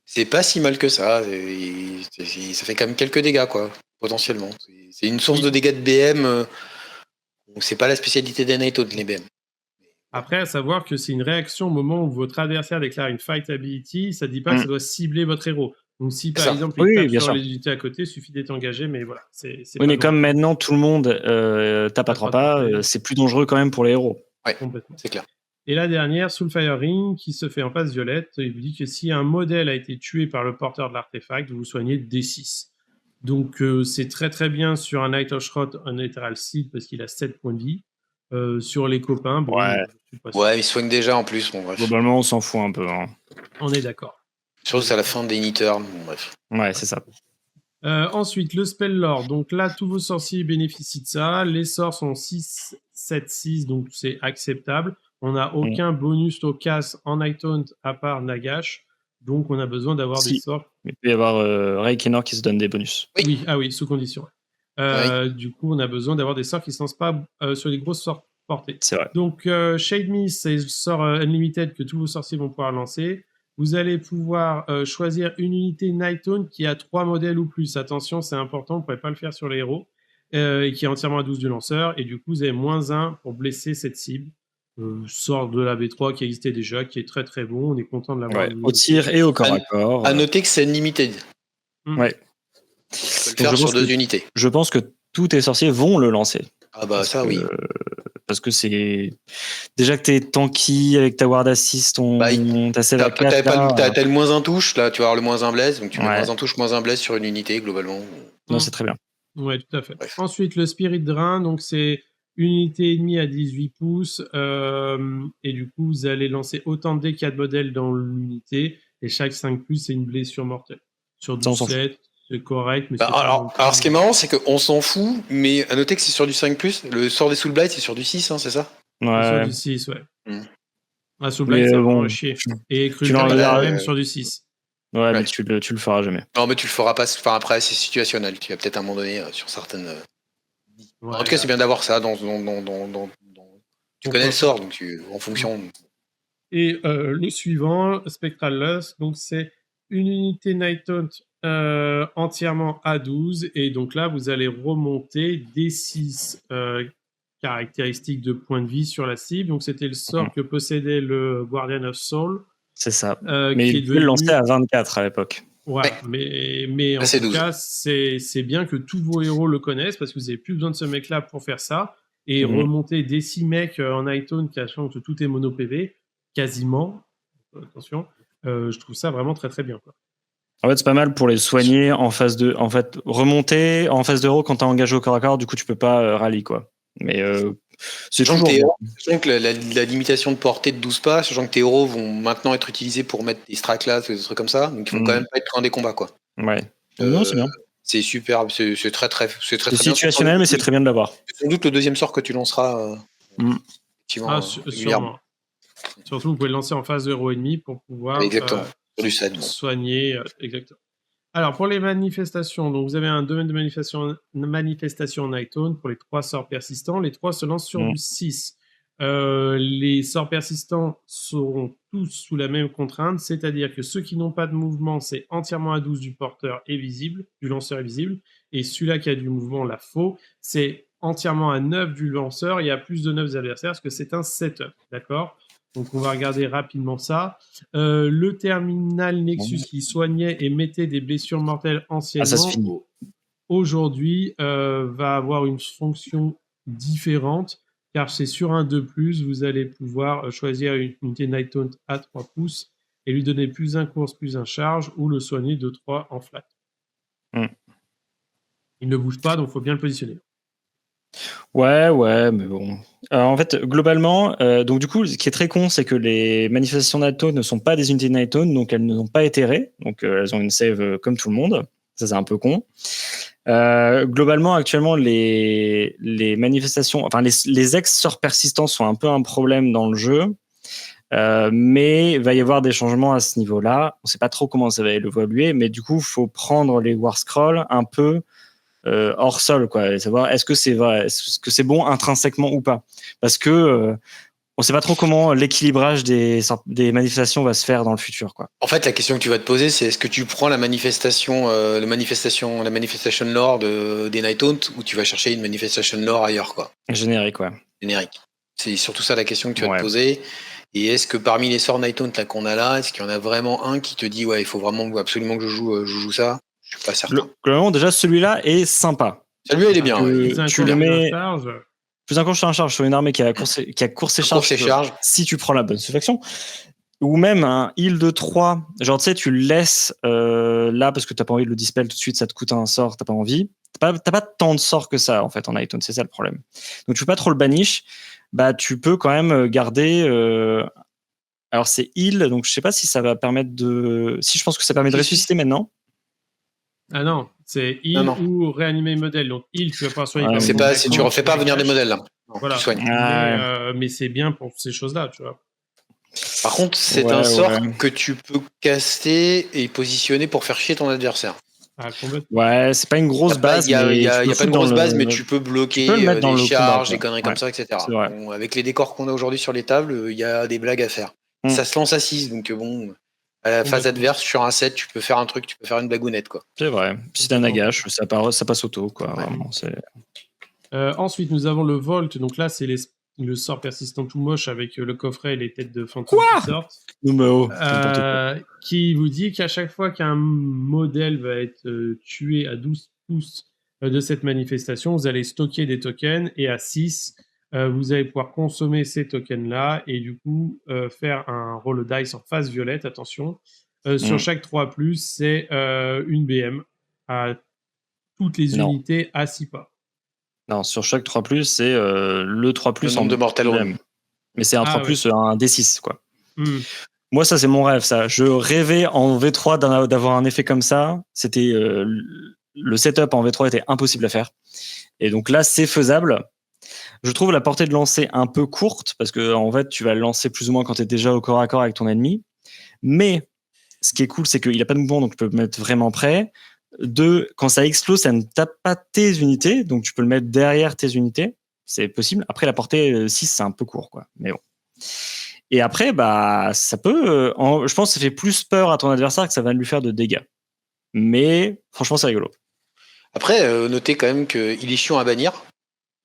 C'est pas si mal que ça. Ça fait quand même quelques dégâts, quoi, potentiellement. C'est une source de dégâts de BM. C'est pas la spécialité des Night Out, les BM. Après, à savoir que c'est une réaction au moment où votre adversaire déclare une fight ability, ça ne dit pas que ça doit cibler votre héros. Donc si par exemple il tape sur les unités à côté, il suffit d'être engagé, mais voilà. Oui, mais comme maintenant tout le monde tape à 3 pas, c'est plus dangereux quand même pour les héros. Ouais, c'est clair. Et la dernière, Soulfire Ring, qui se fait en phase violette, il vous dit que si un modèle a été tué par le porteur de l'artefact, vous soignez D6. Donc c'est très très bien sur un Night of Shroud, un Ethereal Seed, parce qu'il a 7 points de vie. Sur les copains, bon, ouais, il soigne déjà en plus. Bon, bref. Globalement, on s'en fout un peu. Hein. On est d'accord. Surtout c'est à la fin des Knitter, bon, bref. Ouais, c'est ça. Ensuite, le spell lore. Donc là, tous vos sorciers bénéficient de ça. Les sorts sont 6, 7, 6, donc c'est acceptable. On n'a aucun bonus au casse en Night Hunt à part Nagash. Donc on a besoin d'avoir des sorts. Il peut y avoir Ray Kenor qui se donne des bonus. Oui, sous condition. Du coup, on a besoin d'avoir des sorts qui ne se lancent pas sur les grosses sorts portées. C'est vrai. Donc, Shade Mist, c'est le sort Unlimited que tous vos sorciers vont pouvoir lancer. Vous allez pouvoir choisir une unité Night Hunt qui a 3 modèles ou plus. Attention, c'est important, vous ne pouvez pas le faire sur les héros. Et qui est entièrement à 12 du lanceur. Et du coup, vous avez -1 pour blesser cette cible. Sort de la V3 qui existait déjà, qui est très très bon. On est content de l'avoir. Au tir et au corps à corps. À noter que c'est Unlimited. Ouais. Tu peux le faire sur 2 unités. Je pense que tous tes sorciers vont le lancer. Ah bah ça, oui. Parce que c'est déjà que t'es tanky avec ta ward assist, ta save à 4. T'as le -1 touche, là tu vas avoir le -1 blaze, donc tu mets -1 touche, -1 blaze sur une unité globalement. Non, c'est très bien. Ouais, tout à fait. Bref. Ensuite, le Spirit Drain, donc c'est une unité ennemie à 18 pouces, et du coup, vous allez lancer autant de dés qu'il y a de modèles dans l'unité, et chaque 5+, c'est une blessure mortelle. Sur du 7, c'est correct, mais alors, ce qui est marrant, c'est qu'on s'en fout, mais à noter que c'est sur du 5+, le sort des Soul Blight, c'est sur du 6, hein, c'est ça? Ouais. Sur du 6, ouais. Soul Blight, c'est bon, chier. Et Cruelty, même sur du 6. Ouais, mais tu le feras jamais. Non, mais tu le feras pas. Enfin, après, c'est situationnel. Tu vas peut-être à un moment donné sur certaines. En tout cas, c'est bien d'avoir ça dans. Tu connais le sort, donc en fonction. Et le suivant, Spectral Lust, donc c'est une unité Night Hunt entièrement à 12, et donc là, vous allez remonter D6 caractéristiques de points de vie sur la cible. Donc c'était le sort que possédait le Guardian of Soul. C'est ça. Mais il devait le lancer à 24 à l'époque. Ouais, mais en tout cas, c'est bien que tous vos héros le connaissent parce que vous n'avez plus besoin de ce mec-là pour faire ça. Et remonter des 6 mecs en Night Hunt, sachant que tout est mono PV, quasiment. Attention, je trouve ça vraiment très très bien. Quoi. En fait, c'est pas mal pour les soigner en phase de. En fait, remonter en phase de héros quand t'es engagé au corps à corps, du coup, tu peux pas rally, quoi. Mais c'est toujours. Sachant que la limitation de portée de 12 pas, sachant que tes héros vont maintenant être utilisés pour mettre des strike-là, des trucs comme ça, donc ils vont quand même pas être loin des combats, quoi. Ouais. Non, c'est bien. C'est super, c'est très très bien. C'est situationnel, mais c'est très bien de l'avoir. C'est sans doute le deuxième sort que tu lanceras. Sûrement. Surtout, vous pouvez le lancer en phase de héros ennemi pour pouvoir soigner. Exactement. Alors, pour les manifestations, donc vous avez un domaine de manifestation Night Hunt pour les 3 sorts persistants. Les 3 se lancent sur du 6. Les sorts persistants seront tous sous la même contrainte, c'est-à-dire que ceux qui n'ont pas de mouvement, c'est entièrement à 12 du porteur et visible, du lanceur est visible, et celui-là qui a du mouvement, la faux, c'est entièrement à 9 du lanceur et à plus de 9 des adversaires parce que c'est un setup, d'accord? Donc on va regarder rapidement ça. Le terminal Nexus qui soignait et mettait des blessures mortelles anciennement, ça se finit. aujourd'hui va avoir une fonction différente car c'est sur un 2+, vous allez pouvoir choisir une unité Night Taunt à 3 pouces et lui donner plus un course, plus un charge ou le soigner de 3 en flat. Il ne bouge pas, donc il faut bien le positionner. Ouais, mais bon. En fait, globalement, donc du coup, ce qui est très con, c'est que les manifestations Night Taunt ne sont pas des unités Night Taunt, donc elles ne sont pas éthérées, donc elles ont une save comme tout le monde. Ça, c'est un peu con. Globalement, actuellement, les manifestations, enfin les ex-sorts persistants sont un peu un problème dans le jeu, mais il va y avoir des changements à ce niveau-là. On ne sait pas trop comment ça va évoluer, mais du coup, il faut prendre les War Scrolls un peu hors sol, quoi, et savoir est-ce que c'est vrai, est-ce que c'est bon intrinsèquement ou pas, parce que on sait pas trop comment l'équilibrage des manifestations va se faire dans le futur, quoi. En fait, la question que tu vas te poser, c'est est-ce que tu prends la manifestation lore des Night Taunt ou tu vas chercher une manifestation lore ailleurs, quoi. Générique, ouais. Générique. C'est surtout ça la question que tu vas te poser. Et est-ce que parmi les sorts Night Taunt là qu'on a là, est-ce qu'il y en a vraiment un qui te dit il faut vraiment absolument que je joue ça? Je suis pas certain. Globalement, déjà celui-là est sympa. Celui-là il est bien. Tu le mets. Plus un course et un charge sur une armée qui a course et charge, si tu prends la bonne faction. Ou même un heal de 3. Genre, tu sais, tu le laisses là parce que t'as pas envie de le dispel tout de suite, ça te coûte un sort, t'as pas envie. T'as pas tant de sorts que ça, en fait, en Night Taunt, c'est ça le problème. Donc, tu peux pas trop le banish. Bah, tu peux quand même garder. Alors, c'est heal, donc je sais pas si ça va permettre de. Si, je pense que ça permet de ressusciter maintenant. Ah non, c'est heal ou réanimer modèle. Donc heal, tu vas pas soigner. C'est pas, si tu refais pas venir des modèles là. Non, voilà. Tu soignes. Mais c'est bien pour ces choses-là, tu vois. Par contre, c'est un sort que tu peux caster et positionner pour faire chier ton adversaire. Ouais, c'est pas une grosse base. Il y a pas une grosse base, mais tu peux bloquer des charges, des conneries comme ça, etc. Bon, avec les décors qu'on a aujourd'hui sur les tables, il y a des blagues à faire. Ça se lance à 6, donc bon. À la phase adverse, sur un 7, tu peux faire un truc, tu peux faire une blagounette, quoi. C'est vrai. Puis c'est un Nagash, ça passe auto, quoi. Ouais. Vraiment, ensuite, nous avons le Volt. Donc là, c'est le sort persistant tout moche avec le coffret et les têtes de fantômes qui sortent. Qui vous dit qu'à chaque fois qu'un modèle va être tué à 12 pouces de cette manifestation, vous allez stocker des tokens et à 6, vous allez pouvoir consommer ces tokens-là et du coup faire un roll dice en face violette, attention. Sur chaque 3+, c'est une BM à toutes les unités à 6 pas. Non, sur chaque 3+, c'est le 3+, le nombre de mortal wounds. Mais c'est un 3+, un D6, quoi. Moi, ça, c'est mon rêve, ça. Je rêvais en V3 d'avoir un effet comme ça. C'était le setup en V3 était impossible à faire. Et donc là, c'est faisable. Je trouve la portée de lancer un peu courte parce que en fait, tu vas le lancer plus ou moins quand tu es déjà au corps à corps avec ton ennemi. Mais ce qui est cool, c'est qu'il n'a pas de mouvement, donc tu peux le mettre vraiment près. 2, quand ça explose, ça ne tape pas tes unités, donc tu peux le mettre derrière tes unités. C'est possible. Après, la portée 6, c'est un peu court, quoi. Mais bon. Et après, bah, ça peut. Je pense que ça fait plus peur à ton adversaire que ça va lui faire de dégâts. Mais franchement, c'est rigolo. Après, notez quand même qu'il est chiant à bannir.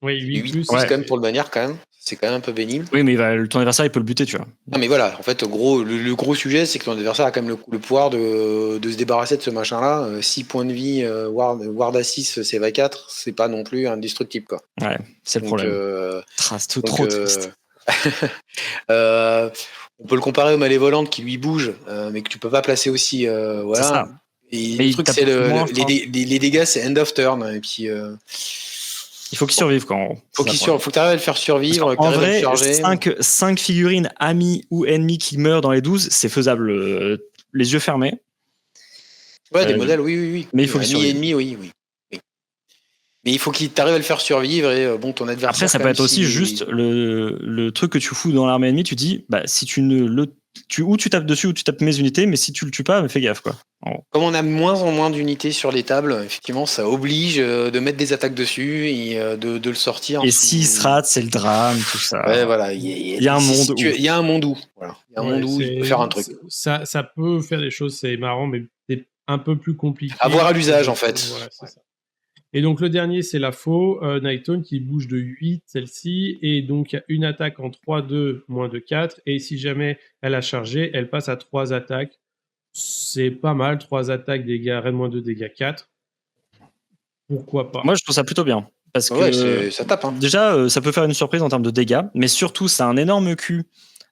Oui, 8+. Quand même pour le bannir, quand même. C'est quand même un peu pénible. Oui, mais ton adversaire, il peut le buter, tu vois. Non, mais voilà, en fait, le gros sujet, c'est que ton adversaire a quand même le pouvoir de se débarrasser de ce machin-là. 6 points de vie, ward à 6, save à 4, c'est pas non plus indestructible, quoi. Ouais, c'est le problème. Trop triste. On peut le comparer aux Malévolantes qui lui bougent, mais que tu peux pas placer aussi. Voilà. C'est ça. Et le truc, c'est les dégâts, c'est end of turn. Et puis. Il faut qu'il survive quand. Faut que tu arrives à le faire survivre. En vrai, 5 figurines amies ou ennemies qui meurent dans les 12, c'est faisable. Les yeux fermés. Ouais, des modèles, oui. Mais il faut ennemis, oui. Mais il faut qu'il t'arrive à le faire survivre et bon, ton adversaire. Après, ça peut être aussi juste le truc que tu fous dans l'armée ennemie. Tu dis, bah, si tu ne le. Ou tu tapes dessus ou tu tapes mes unités, mais si tu le tues pas, fais gaffe, quoi. Comme on a moins en moins d'unités sur les tables, effectivement, ça oblige de mettre des attaques dessus et de le sortir. Et s'il se rate, c'est le drame, tout ça. Ouais, voilà. Il y a un monde où. Il y a un monde où. Voilà. Il y a un monde où il peut faire un truc. Ça peut faire des choses, c'est marrant, mais c'est un peu plus compliqué. À voir à l'usage, en fait. Voilà, c'est ça. Et donc le dernier, c'est la faux, Nighttone qui bouge de 8, celle-ci, et donc il y a une attaque en 3-2, moins de 4, et si jamais elle a chargé, elle passe à 3 attaques. C'est pas mal, 3 attaques, dégâts, raid moins 2, dégâts 4. Pourquoi pas? Moi, je trouve ça plutôt bien. Parce Ouais, que ça tape. Hein. déjà, ça peut faire une surprise en termes de dégâts, mais surtout, ça a un énorme cul,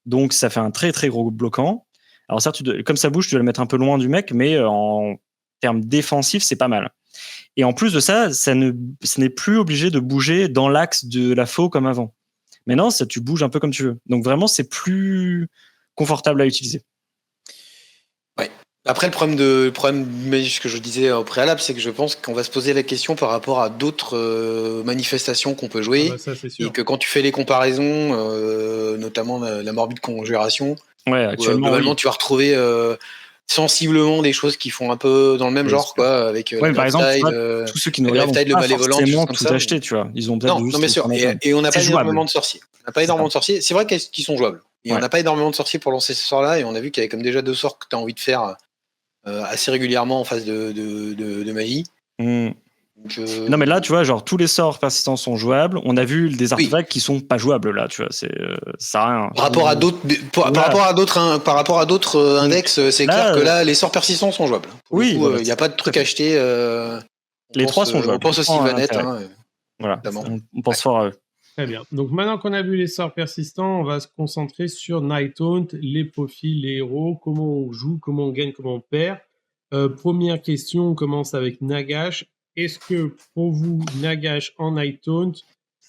donc ça fait un très très gros bloquant. Alors certes, comme ça bouge, tu dois le mettre un peu loin du mec, mais en termes défensifs, c'est pas mal. Et en plus de ça, ce n'est plus obligé de bouger dans l'axe de la faux comme avant. Maintenant, ça, tu bouges un peu comme tu veux. Donc vraiment, c'est plus confortable à utiliser. Ouais. Après, le problème, ce que je disais au préalable, c'est que je pense qu'on va se poser la question par rapport à d'autres manifestations qu'on peut jouer. Ah bah ça, c'est sûr. Et que quand tu fais les comparaisons, notamment la morbide conjuration, Ouais, actuellement, globalement, oui. tu vas retrouver sensiblement des choses qui font un peu dans le même Oui, genre, quoi, avec ouais, par exemple, Riptide, tous ceux qui nous le regardent Riptide, n'ont le pas Malévolent, forcément comme tout ça. acheté, tu vois. Ils ont peut-être Non, juste bien sûr. Et on n'a pas énormément de sorciers. On n'a pas énormément de sorciers. C'est vrai qu'ils sont jouables. Et on n'a pas énormément de sorciers pour lancer ce sort-là. Et on a vu qu'il y avait comme déjà 2 sorts que tu as envie de faire assez régulièrement en phase de magie. Donc, non, mais là, tu vois, genre tous les sorts persistants sont jouables. On a vu des artefacts qui sont pas jouables là, tu vois. Ça sert à rien. Par rapport à d'autres, par rapport à d'autres index, c'est clair que là, les sorts persistants sont jouables. Pour le coup, il n'y a pas de truc acheté. Les 3 sont jouables. On pense aussi Vanette. Voilà. On pense fort à eux. Très bien. Donc maintenant qu'on a vu les sorts persistants, on va se concentrer sur Nighthaunt, les profils, les héros, comment on joue, comment on gagne, comment on perd. Première question, on commence avec Nagash. Est-ce que pour vous, Nagash en Nighthaunt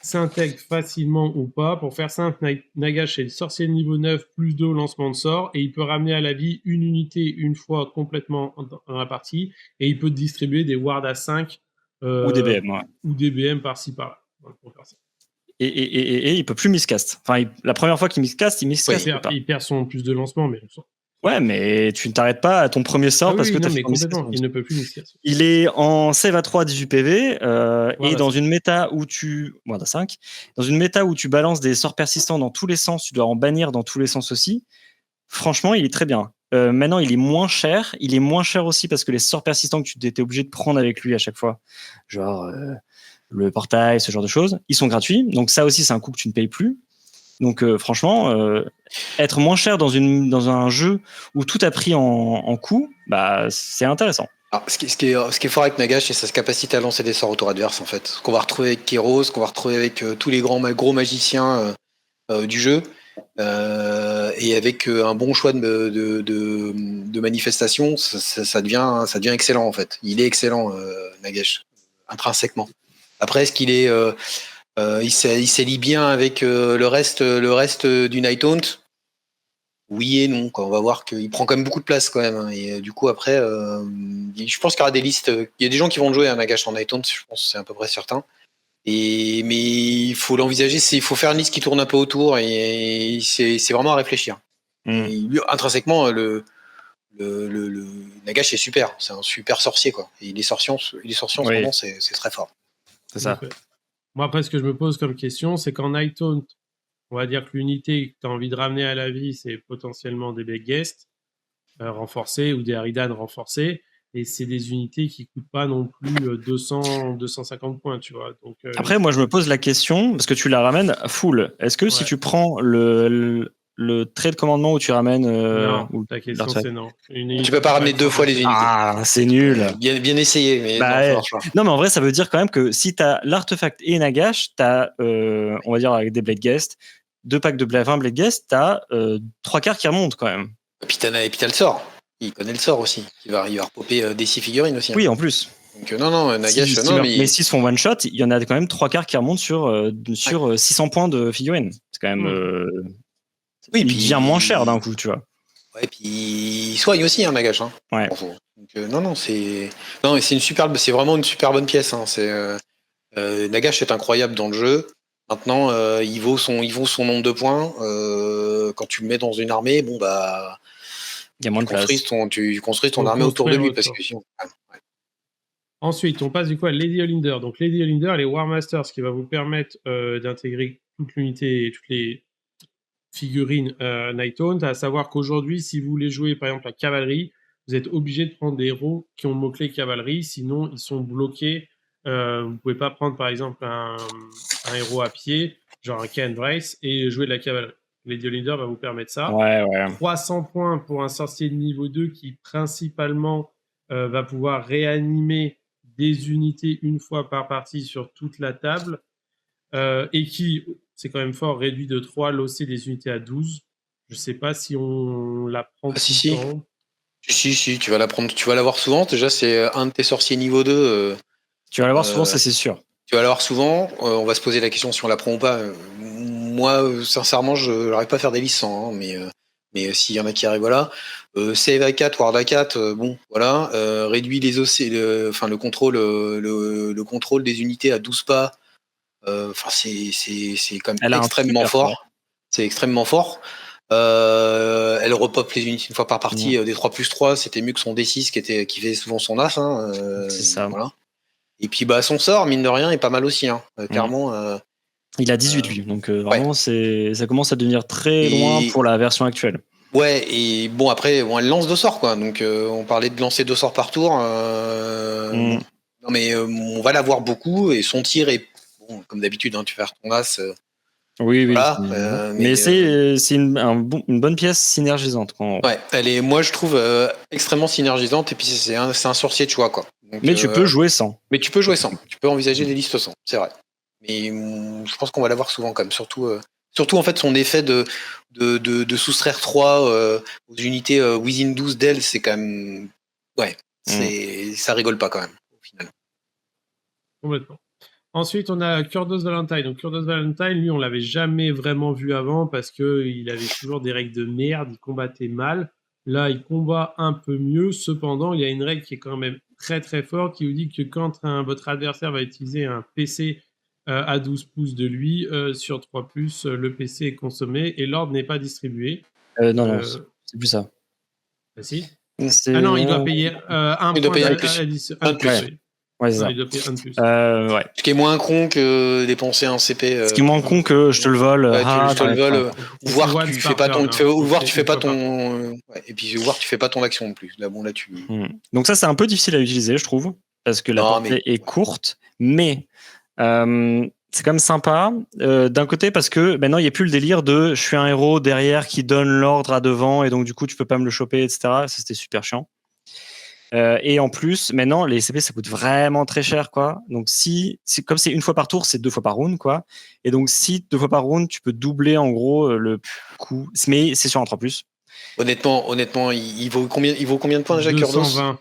s'intègre facilement ou pas? Pour faire simple, Nagash est le sorcier de niveau 9 plus 2 au lancement de sort et il peut ramener à la vie une unité une fois complètement dans la partie et il peut distribuer des wards à 5 ou des BM, ou des BM par-ci par-là. Pour faire ça. Et il peut plus miscast. Enfin, la première fois qu'il miscast, il miscast. Il perd son plus de lancement, mais. Ouais, mais tu ne t'arrêtes pas à ton premier sort parce que tu as fait complètement. Il ne peut plus miscast. Il est en save à 3 18 PV et dans une méta où tu dans une méta où tu balances des sorts persistants dans tous les sens, tu dois en bannir dans tous les sens aussi. Franchement, il est très bien. Maintenant, il est moins cher. Il est moins cher aussi parce que les sorts persistants que tu étais obligé de prendre avec lui à chaque fois, genre le portail, ce genre de choses, ils sont gratuits. Donc ça aussi, c'est un coût que tu ne payes plus. Donc franchement, être moins cher dans un jeu où tout a pris en coût, bah c'est intéressant. Alors, ce qui est fort avec Nagash, c'est sa capacité à lancer des sorts au tour adverse en fait. Ce qu'on va retrouver avec Kéros, qu'on va retrouver avec tous les gros magiciens du jeu, et avec un bon choix de manifestation, ça devient excellent en fait. Il est excellent Nagash intrinsèquement. Après, est-ce qu'il est il s'allie bien avec le reste du Nighthaunt. Oui et non. On va voir qu'il prend quand même beaucoup de place quand même. Hein, et du coup après, je pense qu'il y aura des listes. Il y a des gens qui vont jouer à Nagash en Nighthaunt. Je pense que c'est à peu près certain. Mais il faut l'envisager. Il faut faire une liste qui tourne un peu autour et c'est vraiment à réfléchir. Et lui, intrinsèquement, le Nagash est super. C'est un super sorcier quoi. Et les sorciers en ce moment c'est très fort. C'est ça. Moi, après, ce que je me pose comme question, c'est qu'en Nighthaunt, on va dire que l'unité que tu as envie de ramener à la vie, c'est potentiellement des Big Guests renforcés ou des Haridan renforcés. Et c'est des unités qui ne coûtent pas non plus 200, 250 points, tu vois. Donc, après, moi, je me pose la question, parce que tu la ramènes full. Est-ce que si tu prends le trait de commandement où tu ramènes... non, ta question, c'est non. Tu peux pas ramener 2 fois les unités. Ah, c'est nul. Bien essayé, mais non, mais en vrai, ça veut dire quand même que si tu as l'artefact et Nagash, tu as, on va dire, avec des Blade Guest, 2 packs de 20 Blade Guest, tu as 3 quarts qui remontent quand même. Et puis t'as le sort. Il connaît le sort aussi. Il va repopper des 6 figurines aussi. Oui, en plus. Donc non, Nagash, mais s'ils se font one shot, il y en a quand même 3 quarts qui remontent sur 600 points de figurines. C'est quand même. Oui, il devient moins cher d'un coup, tu vois. Ouais, puis il soigne aussi, Nagash. Hein. Ouais. Donc, c'est vraiment une super bonne pièce. Hein. Nagash est incroyable dans le jeu. Maintenant, il vaut son nombre de points. Quand tu le mets dans une armée, bon bah. Il y a moins de place. Tu construis ton armée autour de lui parce que sinon. Ouais. Ensuite, on passe du coup à Lady Holinder. Donc, Lady Holinder, elle est War Master, ce qui va vous permettre d'intégrer toute l'unité et toutes les figurines Nighthaunt. À savoir qu'aujourd'hui, si vous voulez jouer par exemple la cavalerie, vous êtes obligé de prendre des héros qui ont le mot-clé cavalerie, sinon ils sont bloqués Vous pouvez pas prendre par exemple un héros à pied, genre un Ken Brace, et jouer de la cavalerie. Lady Leader va vous permettre ça. Ouais. 300 points pour un sorcier de niveau 2 qui principalement va pouvoir réanimer des unités une fois par partie sur toute la table et qui, c'est quand même fort, réduit de 3 l'OC des unités à 12. Je sais pas si on la prend tout si. le temps. Si, tu vas la prendre, tu vas l'avoir souvent. Déjà, c'est un de tes sorciers niveau 2. Tu vas l'avoir souvent, ça c'est sûr. Tu vas l'avoir souvent. On va se poser la question si on la prend ou pas. Moi, sincèrement, je n'arrive pas à faire des listes sans, hein, mais s'il y en a qui arrivent, voilà. Save à 4, Ward à 4, bon, voilà. Réduit les OC, le contrôle des unités à 12 pas. Enfin, c'est quand même extrêmement fort. C'est extrêmement fort. Elle repop les unités une fois par partie des 3+3. C'était mieux que son D6 qui fait souvent son as. Hein, c'est ça. Voilà. Et puis son sort, mine de rien, est pas mal aussi. Hein. Clairement. Il a 18 lui, donc vraiment ça commence à devenir très loin pour la version actuelle. Ouais, et bon après, elle lance 2 sorts quoi. Donc on parlait de lancer 2 sorts par tour. Non mais on va l'avoir beaucoup et son tir est bon, comme d'habitude. Hein, tu fais ton as. Oui, voilà, mais c'est une bonne pièce synergisante. Ouais, moi je trouve extrêmement synergisante et puis c'est un sorcier de choix quoi. Donc, mais tu peux jouer sans. Mais tu peux jouer sans. Tu peux envisager des listes sans, c'est vrai. Mais je pense qu'on va l'avoir souvent quand même, surtout en fait son effet de soustraire 3 aux unités within 12 d'elle, c'est quand même ça rigole pas quand même au final. Complètement. Ensuite, on a Kurdos Valentine. Donc, Kurdos Valentine, lui, on l'avait jamais vraiment vu avant parce qu'il avait toujours des règles de merde, il combattait mal. Là, il combat un peu mieux. Cependant, il y a une règle qui est quand même très très forte qui vous dit que quand votre adversaire va utiliser un PC à 12 pouces de lui, sur 3+, le PC est consommé et l'ordre n'est pas distribué. Non, c'est plus ça. Bah, si. Ah non, il doit payer un point d'addition. Ouais, c'est ça. Il doit payer un de plus. Ce qui est moins con que dépenser un CP. Ce qui est moins con que je te le vole. Je te le vole. Voir tu fais pas ton. Voir tu fais pas ton. Et puis voir tu fais pas ton action non plus. Là bon là tu. Donc ça c'est un peu difficile à utiliser je trouve parce que la portée est courte, mais c'est quand même sympa d'un côté parce que maintenant il n'y a plus le délire de je suis un héros derrière qui donne l'ordre à devant et donc du coup tu peux pas me le choper etc. Ça c'était super chiant. Et en plus, maintenant, les CP, ça coûte vraiment très cher, quoi. Donc, comme c'est une fois par tour, c'est 2 fois par round, quoi. Et donc, si 2 fois par round, tu peux doubler, en gros, le coût. Mais c'est sur un 3+. Honnêtement, il vaut combien de points déjà, Kurdos ? 220.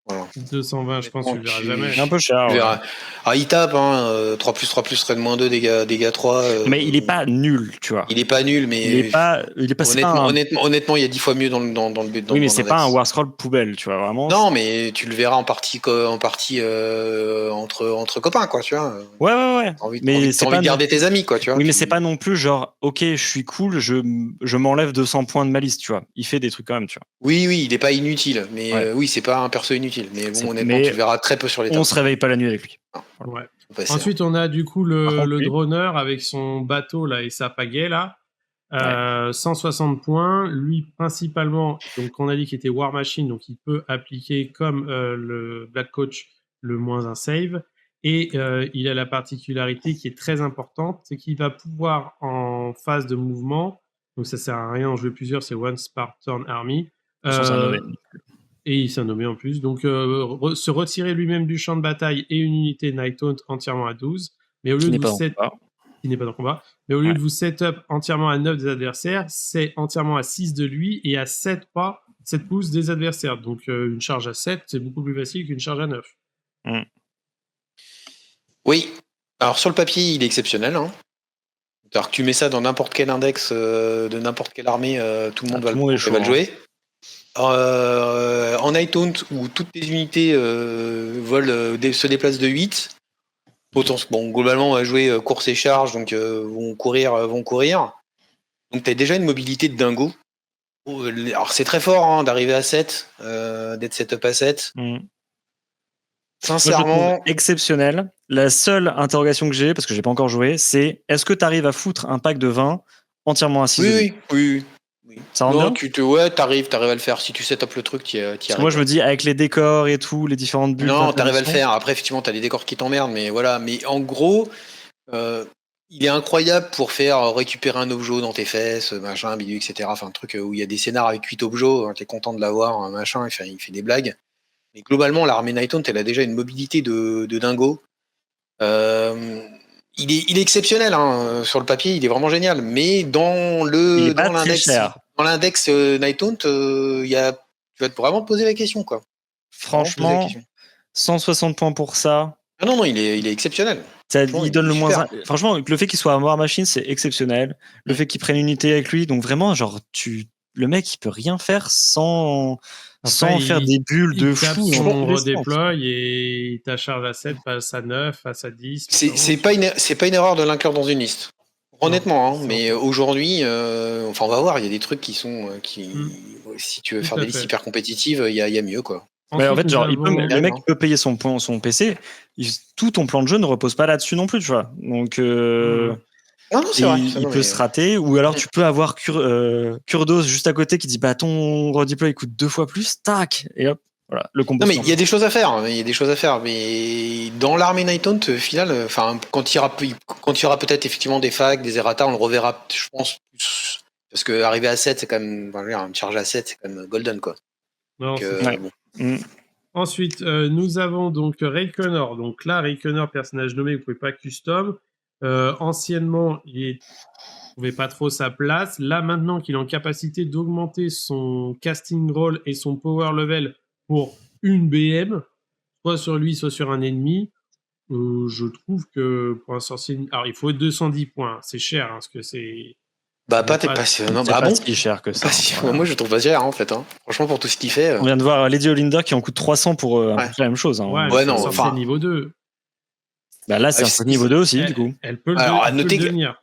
Voilà. 220, je pense que tu le verras jamais. Un peu cher. Il tape, 3+3+, serait de -2, dégâts 3. Mais il est pas nul, tu vois. Il est pas nul, mais. Il est pas honnêtement, il y a 10 fois mieux dans le but. Oui, mais c'est pas un Warscroll poubelle, tu vois, vraiment. Non, mais tu le verras en partie entre copains, quoi, tu vois. Ouais. T'as envie de garder tes amis, quoi, tu vois. Oui, mais c'est pas non plus genre, ok, je suis cool, je m'enlève 200 points de ma liste, tu vois. Il fait des trucs quand même, tu vois. Oui, il est pas inutile, mais oui, c'est pas un perso inutile. Mais bon, honnêtement, tu le verras très peu sur les tables. On se réveille pas la nuit avec lui. Ouais. Ensuite, on a du coup le droner avec son bateau là et sa pagaie là. 160 points. Lui, principalement, donc on a dit qu'il était War Machine, donc il peut appliquer comme le Black Coach le -1 save. Et il a la particularité qui est très importante, c'est qu'il va pouvoir en phase de mouvement, donc ça sert à rien en jouer plusieurs, c'est once par turn army. Et il s'est nommé en plus. Donc, se retirer lui-même du champ de bataille et une unité Night Haunt entièrement à 12. Mais au lieu de vous qui n'est pas dans le combat. Mais au lieu de vous set-up entièrement à 9 des adversaires, c'est entièrement à 6 de lui et à 7 pouces des adversaires. Donc, une charge à 7, c'est beaucoup plus facile qu'une charge à 9. Oui. Alors, sur le papier, il est exceptionnel. Hein. Alors que tu mets ça dans n'importe quel index de n'importe quelle armée, tout le monde va le jouer. En Night Haunt, où toutes tes unités se déplacent de 8, globalement, on va jouer course et charge, donc vont courir. Donc, tu as déjà une mobilité de dingo. Alors, c'est très fort d'arriver à 7, d'être set-up à 7. Sincèrement. Exceptionnel. La seule interrogation que j'ai, parce que j'ai pas encore joué, c'est est-ce que tu arrives à foutre un pack de 20 entièrement à 6 Oui. Oui. Ça rend Non, bien t'arrives à le faire. Si tu set up le truc, t'y Parce que arrives. moi, je me dis, avec les décors et tout, les différentes bulles. Non, t'arrives à le d'intervention, faire. Après, effectivement, t'as les décors qui t'emmerdent, mais voilà. Mais en gros, il est incroyable pour faire récupérer un objet dans tes fesses, machin, bidule, etc. Enfin, un truc où il y a des scénars avec 8 objets, hein, t'es content de l'avoir, machin, il fait des blagues. Mais globalement, l'armée Night Hunt, elle a déjà une mobilité de dingo. Il est exceptionnel, hein, sur le papier, il est vraiment génial. Mais il est pas très cher. dans l'index Night Hunt, tu vas vraiment te poser la question, quoi. Franchement, 160 points pour ça. Ah non, il est exceptionnel. Il donne le moins. Franchement, le fait qu'il soit à War Machine, c'est exceptionnel. Le fait qu'il prenne une unité avec lui, donc vraiment, genre, le mec, il peut rien faire sans faire des bulles de fou. On redéploie et ta charge à 7 passe à 9, passe à 10. C'est pas une erreur de l'inclure dans une liste. Honnêtement, hein, mais aujourd'hui, on va voir, il y a des trucs qui sont. Si tu veux faire des listes hyper compétitives, il y a mieux, quoi. Mais en fait, genre, le mec peut payer son PC. Tout ton plan de jeu ne repose pas là-dessus non plus, tu vois. Donc, non, c'est vrai. Il peut se rater. Ou alors, tu peux avoir Kurdos juste à côté qui dit bah ton redeploy coûte 2 fois plus, tac, et hop, voilà, le combo. Non, mais il y a des choses à faire. Mais dans l'armée Night Hunt, final, quand il y aura peut-être effectivement des facs, des errata, on le reverra, je pense. Parce que arriver à 7, c'est quand même. Un charge à 7, c'est quand même golden, quoi. Non, bon. Ensuite, nous avons donc Ray Connor. Donc là, Ray Connor, personnage nommé, vous pouvez pas custom. Anciennement, il trouvait pas trop sa place. Là, maintenant qu'il est en capacité d'augmenter son casting roll et son power level pour une BM, soit sur lui, soit sur un ennemi, je trouve que pour un sorcier... Alors, il faut 210 points. C'est cher, parce que c'est... t'es pas si cher que ça. Moi, je trouve pas cher, en fait. Hein. Franchement, pour tout ce qu'il fait... On vient de voir Lady Olinda qui en coûte 300 pour la même chose. Hein. Ouais, non, c'est niveau 2. Bah là, c'est un niveau 2 aussi, du coup. Elle peut le devenir.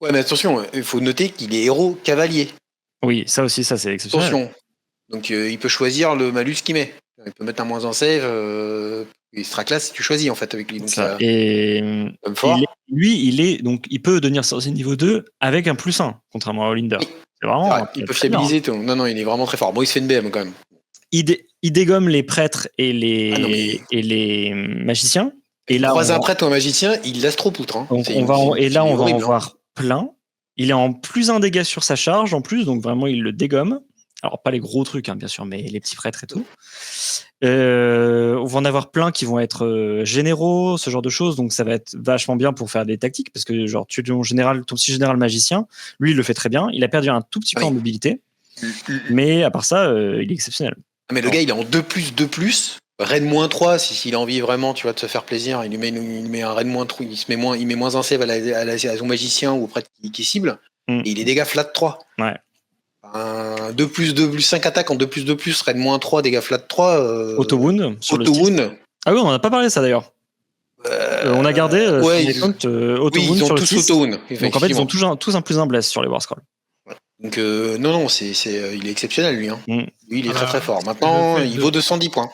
Ouais, mais attention, il faut noter qu'il est héros cavalier. Oui, ça aussi, ça c'est exceptionnel. Attention. Donc, il peut choisir le malus qu'il met. Il peut mettre un moins en save. Il sera classe si tu choisis, en fait, avec lui. Donc, il peut devenir sorcier niveau 2 avec un +1, contrairement à Olinda. Oui. C'est vraiment. Il peut fiabiliser tout. Non, il est vraiment très fort. Bon, il se fait une BM quand même. Il dégomme les prêtres et les magiciens. Et là, un prêtre ou un magicien, il laisse trop poutre. Hein. Donc on va en voir plein. Il est en +1 dégâts sur sa charge en plus, donc vraiment il le dégomme. Alors pas les gros trucs, hein, bien sûr, mais les petits prêtres et tout. On va en avoir plein qui vont être généraux, ce genre de choses, donc ça va être vachement bien pour faire des tactiques, parce que genre ton petit général magicien, lui il le fait très bien. Il a perdu un tout petit peu en mobilité, mais à part ça, il est exceptionnel. Mais le gars il est en 2+2+. Raid -3, s'il a envie vraiment, tu vois, de se faire plaisir, il met un raid -3, il met moins un save à son magicien ou au prêtre qui cible, et il est dégâts flat 3. Ouais. Un 2+2+5 attaque en 2+2+, raid -3, dégâts flat 3. Auto-wound. Ah oui, on n'en a pas parlé ça d'ailleurs. On a gardé auto-wound sur le 6. Donc en fait, ils ont tous un +1 bless sur les War Scrolls. Donc non, il est exceptionnel lui. Hein. Lui, il est très très fort. Maintenant, il vaut 210 points.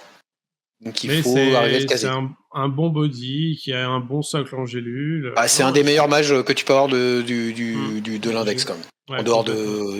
Donc il faut arriver à le caser. C'est un bon body qui a un bon socle en gélule. C'est un des meilleurs mages que tu peux avoir de l'index quand même. Ouais, en dehors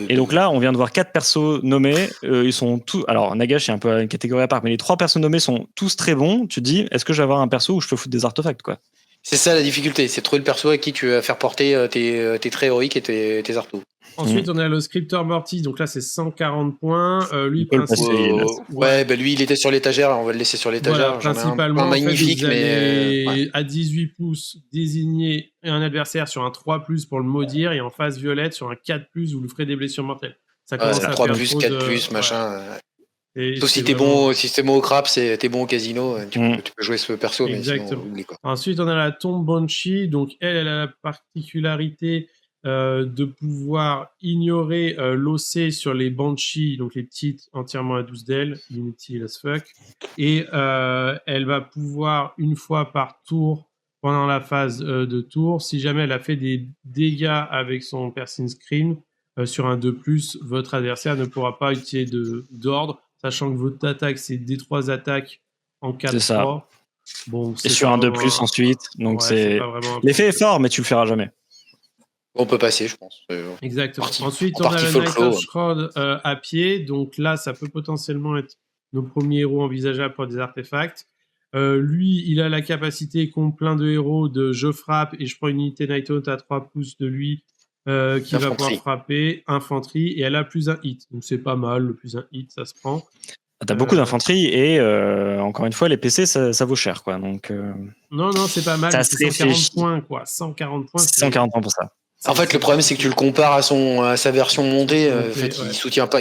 Et donc là, on vient de voir 4 persos nommés. Ils sont tous. Alors Nagash est un peu une catégorie à part, mais les 3 persos nommés sont tous très bons. Tu te dis, est-ce que je vais avoir un perso où je peux foutre des artefacts, quoi? C'est ça la difficulté, c'est de trouver le perso à qui tu vas faire porter tes traits héroïques et tes artos. Ensuite, on a le Scriptor Mortis, donc là c'est 140 points. Lui, lui il était sur l'étagère, on va le laisser sur l'étagère. Voilà, principalement, un magnifique, vous allez à 18 pouces désigner un adversaire sur un 3+, pour le maudire, et en face violette sur un 4+, vous lui ferez des blessures mortelles. Ça commence à 3+, 4+, machin. Sauf si t'es bon, si t'es bon au crap, t'es bon au casino, tu peux jouer ce perso, mais sinon, oublie, quoi. Ensuite, on a la tombe Banshee, donc elle a la particularité de pouvoir ignorer l'OC sur les Banshees, donc les petites entièrement à 12 d'ailes, inutile as fuck, et elle va pouvoir, une fois par tour, pendant la phase de tour, si jamais elle a fait des dégâts avec son Piercing Scream, sur un 2+, votre adversaire ne pourra pas utiliser d'ordre, sachant que votre attaque, c'est des 3 attaques en 4-3. Bon, et sur un 2+ ensuite, donc c'est... L'effet est fort, mais tu le feras jamais. On peut passer, je pense. Exactement. Partie- Ensuite, en on a partie le folklore, Knight of ouais. Shroud à pied. Donc là, ça peut potentiellement être nos premiers héros envisageables pour des artefacts. Lui, il a la capacité, comme plein de héros, de je frappe et je prends une unité Nighthaunt à 3 pouces de lui qui va pouvoir Infanterie. frapper, infanterie, et elle a plus un hit. Donc c'est pas mal, le plus un hit, ça se prend. T'as beaucoup d'infanterie et encore une fois, les PC, ça vaut cher, quoi. Donc, Non, c'est pas mal, ça mais se c'est 140 réfléchit. points, quoi. 140 points, c'est 140 points pour ça. En fait, le problème, c'est que tu le compares à sa version montée. En montée, fait, ouais.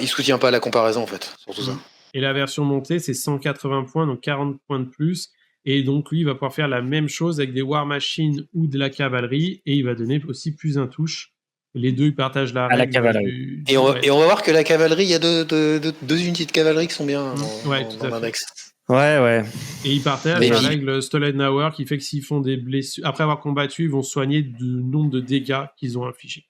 il soutient pas la comparaison, en fait. Surtout ça. Et la version montée, c'est 180 points, donc 40 points de plus. Et donc, lui, il va pouvoir faire la même chose avec des War Machines ou de la cavalerie. Et il va donner aussi plus un touche. Les deux, ils partagent la À la règle. cavalerie. Et on va voir que la cavalerie, il y a deux unités de cavalerie qui sont bien Ouais, tout à dans fait. l'index. Ouais. Et ils partagent Mais la puis- règle Stolenauer qui fait que s'ils font des blessures, après avoir combattu, ils vont soigner du nombre de dégâts qu'ils ont infligés.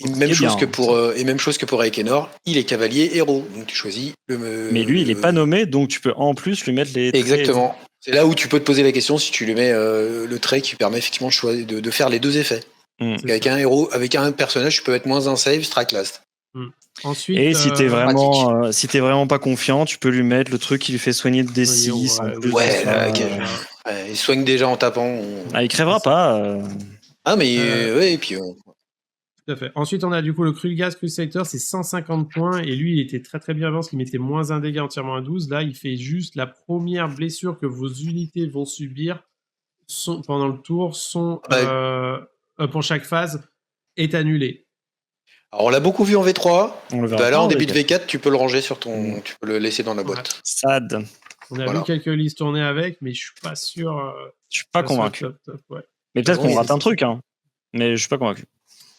Et même chose bien, que pour Aekenor, il est cavalier héros. Donc tu choisis le. Mais lui, il est pas nommé, donc tu peux en plus lui mettre les traits. Exactement. C'est là où tu peux te poser la question si tu lui mets le trait qui permet effectivement de faire les deux effets. Avec un héros, avec un personnage, tu peux mettre moins un save, strike last. Ensuite, Et si t'es vraiment pas confiant, tu peux lui mettre le truc qui lui fait soigner de D6. Il soigne déjà en tapant. Il crèvera pas. Ah, mais ouais, et puis. Tout à fait. Ensuite, on a du coup le Krulgas Crusader, c'est 150 points. Et lui, il était très très bien avant parce qu'il mettait moins un dégât entièrement à 12. Là, il fait juste la première blessure que vos unités vont subir pendant le tour pour chaque phase est annulée. Alors, on l'a beaucoup vu en V3. Là, en début de V4. V4, tu peux le ranger sur ton. Tu peux le laisser dans la boîte. Ouais. Sad. On a vu quelques listes tourner avec, mais je suis pas sûr. Je suis pas convaincu. Top, ouais. Mais peut-être qu'on rate un truc, hein. Mais je suis pas convaincu.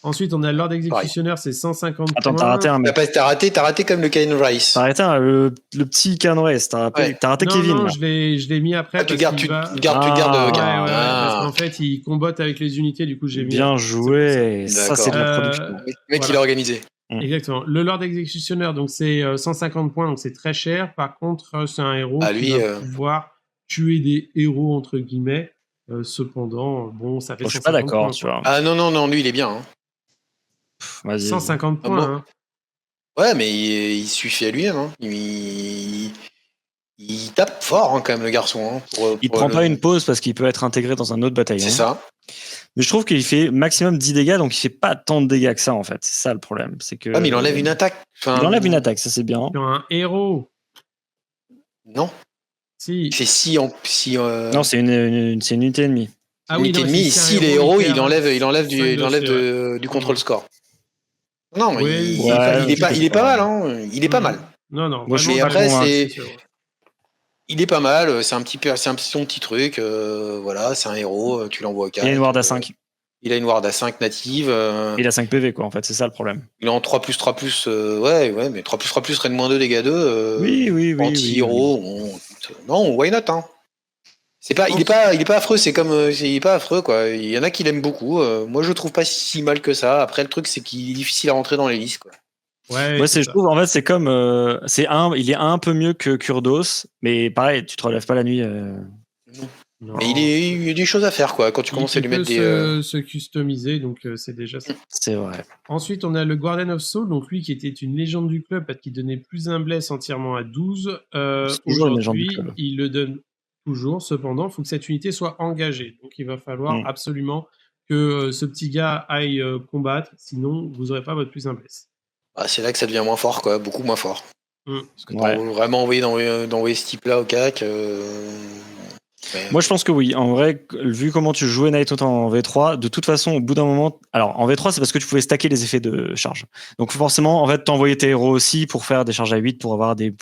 Ensuite, on a Lord Executioner, c'est 150 Attends, points. t'as raté un mec. T'as raté comme le Kane Rice. T'as raté le petit Kane Rice. T'as raté Kevin. Non, je l'ai mis après. Tu gardes Kane. parce qu'en fait, il combotte avec les unités, du coup, j'ai mis. Bien joué. Ça, c'est de la production. Le mec, il a organisé. Exactement. Le Lord Executioner, donc c'est 150 points, donc c'est très cher. Par contre, c'est un héros qui va pouvoir tuer des héros, entre guillemets. Cependant, bon, ça fait 150 je suis pas d'accord, points, tu vois. Ah non, lui, il est bien. Hein. Vas-y. 150 points. Hein. Ouais, mais il suffit à lui-même. Hein. Il tape fort, hein, quand même, le garçon. Hein, il prend pas une pause parce qu'il peut être intégré dans un autre bataillon. C'est ça. Mais je trouve qu'il fait maximum 10 dégâts, donc il fait pas tant de dégâts que ça, en fait. C'est ça le problème. C'est que... Ah, mais il enlève une attaque. Il enlève une attaque, ça c'est bien. Sur un héros. Non. Si. C'est si. Non, c'est une unité ennemie. Ah oui, si les héros, il enlève du control score. Non, mais il est pas mal, hein. Il est pas mal. Non. Moi, mais après, il est pas mal. C'est son petit truc. Voilà, c'est un héros. Tu l'envoies au 4. Il a une ward à 5. Il a une ward à 5 native. Il a 5 PV, quoi, en fait. C'est ça le problème. Il est en 3+3+. Ouais, mais 3+3+, reine -2, dégâts 2. Oui. Anti-héros. Non, why not, hein. Il est pas affreux, il est pas affreux, quoi. Il y en a qui l'aiment beaucoup. Moi, je le trouve pas si mal que ça. Après, le truc, c'est qu'il est difficile à rentrer dans les listes, quoi. Ouais, je trouve, en fait, c'est comme, il est un peu mieux que Kurdos, mais pareil, tu te relèves pas la nuit. Non. Mais il y a des choses à faire, quoi, quand tu commences à lui mettre se customiser, donc c'est déjà ça. C'est vrai. Ensuite, on a le Guardian of Soul, donc lui qui était une légende du club parce qu'il donnait plus un bless entièrement à 12. Aujourd'hui, il le donne toujours. Cependant, il faut que cette unité soit engagée. Donc, il va falloir absolument que ce petit gars aille combattre, sinon vous n'aurez pas votre plus un bless. Ah, c'est là que ça devient moins fort, quoi, beaucoup moins fort. Parce que Ouais. vraiment d'envoyer ce type-là au CAC. Moi, je pense que oui. En vrai, vu comment tu jouais Nighthaunt en V3, de toute façon, au bout d'un moment... Alors, en V3, c'est parce que tu pouvais stacker les effets de charge. Donc, forcément, en fait, t'envoyais tes héros aussi pour faire des charges à 8 pour avoir des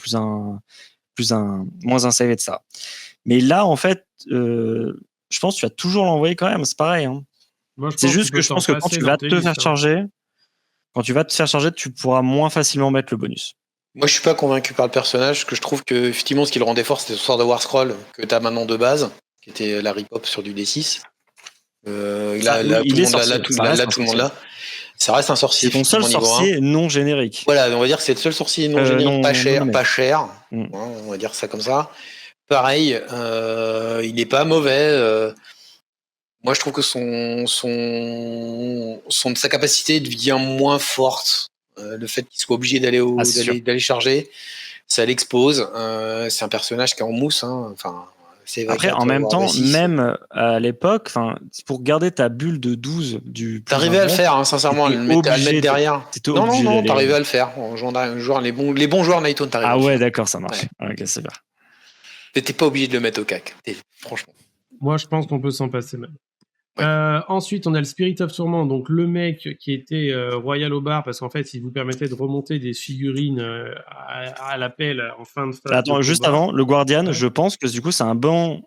moins un save et de ça. Mais là, en fait, je pense que tu vas toujours l'envoyer quand même. C'est pareil. Hein. C'est juste que je pense que quand tu vas te faire charger, tu pourras moins facilement mettre le bonus. Moi, je suis pas convaincu par le personnage, parce que je trouve que effectivement, ce qui le rendait fort, c'était ce sort de War Scroll que tu as maintenant de base, qui était la rip-hop sur du D6. Tout le monde là. Ça reste un sorcier. C'est ton seul sorcier non générique. Voilà, on va dire que c'est le seul sorcier non générique, pas cher. On va dire ça comme ça. Pareil, il n'est pas mauvais. Moi, je trouve que sa capacité devient moins forte. Le fait qu'il soit obligé d'aller charger, ça l'expose. C'est un personnage qui est en mousse. Hein. Enfin, c'est Après, en même temps, même à l'époque, pour garder ta bulle de 12 du. T'arrivais à le faire, hein, sincèrement, à le mettre derrière. Non, t'arrivais à le faire. En jouant les bons joueurs Nighthawne, t'arrivais. Ah ouais, d'accord, ça marche. Ouais. Ok, c'est bien. T'étais pas obligé de le mettre au cac, franchement. Moi, je pense qu'on peut s'en passer même. Ouais. Ensuite, on a le Spirit of Tourment, donc le mec qui était Royal au bar, parce qu'en fait, il vous permettait de remonter des figurines à l'appel en fin de phase. Attends, juste avant, le Guardian, je pense que du coup, c'est un bon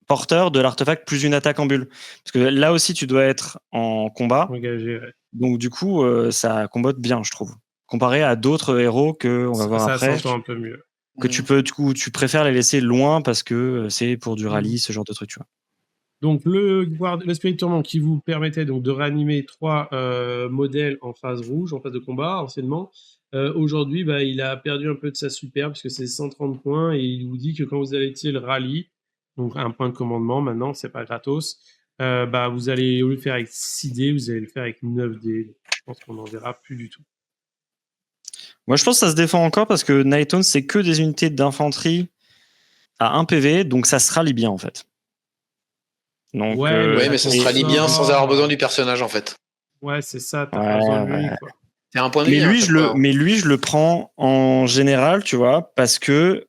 porteur de l'artefact plus une attaque en bulle. Parce que là aussi, tu dois être en combat. Engagé, ouais. Donc, du coup, ça combote bien, je trouve. Comparé à d'autres héros qu'on va voir après. Ça s'entend un peu mieux. Que tu préfères les laisser loin parce que c'est pour du rallye, ce genre de truc, tu vois. Donc le Spirit Tourment qui vous permettait donc de réanimer 3 modèles en phase rouge, en phase de combat anciennement. Aujourd'hui, il a perdu un peu de sa superbe parce que c'est 130 points et il vous dit que quand vous allez tirer le rallye, donc un point de commandement maintenant, c'est pas gratos, vous allez le faire avec 6 dés, vous allez le faire avec 9 dés. Je pense qu'on n'en verra plus du tout. Moi, je pense que ça se défend encore parce que Nighthawne, c'est que des unités d'infanterie à 1 PV, donc ça se rallie bien en fait. Donc, mais ça se rallie bien sans avoir besoin du personnage en fait. Ouais, c'est ça, t'as pas besoin de lui, quoi. C'est un point de vue. Mais lui, je le prends en général, tu vois, parce que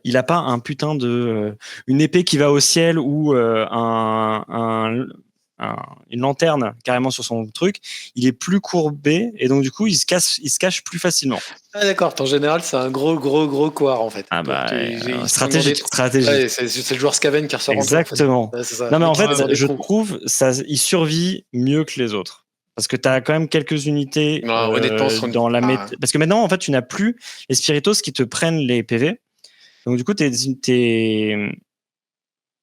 il a pas un putain de une épée qui va au ciel ou une lanterne carrément sur son truc. Il est plus courbé et donc du coup, il se cache plus facilement. Ah d'accord. En général, c'est un gros couard en fait. Ah stratégique. Ouais, c'est le joueur Skaven qui ressort. Exactement. En fait. Ouais, c'est ça. Non mais en fait, je trouve il survit mieux que les autres. Parce que tu as quand même quelques unités dans la méta. Parce que maintenant, en fait, tu n'as plus les Spiritos qui te prennent les PV. Donc, du coup, tes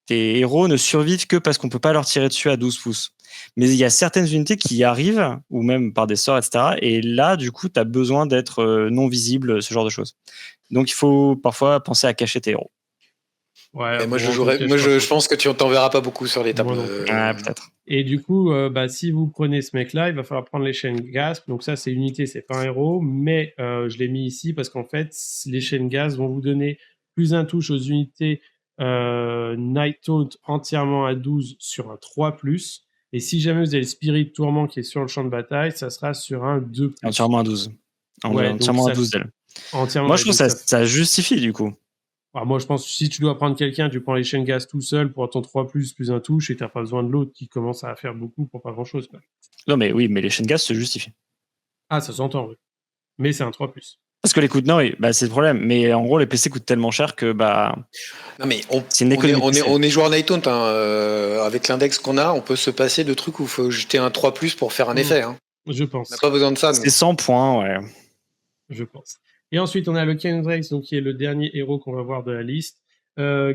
héros ne survivent que parce qu'on peut pas leur tirer dessus à 12 pouces. Mais il y a certaines unités qui y arrivent, ou même par des sorts, etc. Et là, du coup, tu as besoin d'être non visible, ce genre de choses. Donc, il faut parfois penser à cacher tes héros. Ouais, moi, je pense que tu t'en verras pas beaucoup sur les tableaux. Peut-être. Et du coup, si vous prenez ce mec-là, il va falloir prendre les chaînes Gasp. Donc ça, c'est unité, c'est pas un héros, mais je l'ai mis ici parce qu'en fait, les chaînes Gasp vont vous donner plus un touche aux unités Nighthawne entièrement à 12 sur un 3+. Et si jamais vous avez le Spirit Tourment qui est sur le champ de bataille, ça sera sur un 2+. Entièrement à 12. Entièrement à 12 d'elle. Moi, je trouve que ça justifie du coup. Alors moi, je pense que si tu dois prendre quelqu'un, tu prends les chaînes Gaz tout seul pour ton 3+, plus un touche, et tu n'as pas besoin de l'autre qui commence à faire beaucoup pour pas grand-chose. Non, mais oui, mais les chaînes Gaz se justifient. Ah, ça s'entend, oui. Mais c'est un 3+. Parce que les coûts de oui, c'est le problème. Mais en gros, les PC coûtent tellement cher que non, mais on est joueur Nighthawne. Avec l'index qu'on a, on peut se passer de trucs où il faut jeter un 3+ pour faire un effet. Hein. Je pense. On n'a pas besoin de ça. C'est 100 points, ouais. Je pense. Et ensuite, on a le Kendrex, donc qui est le dernier héros qu'on va voir de la liste,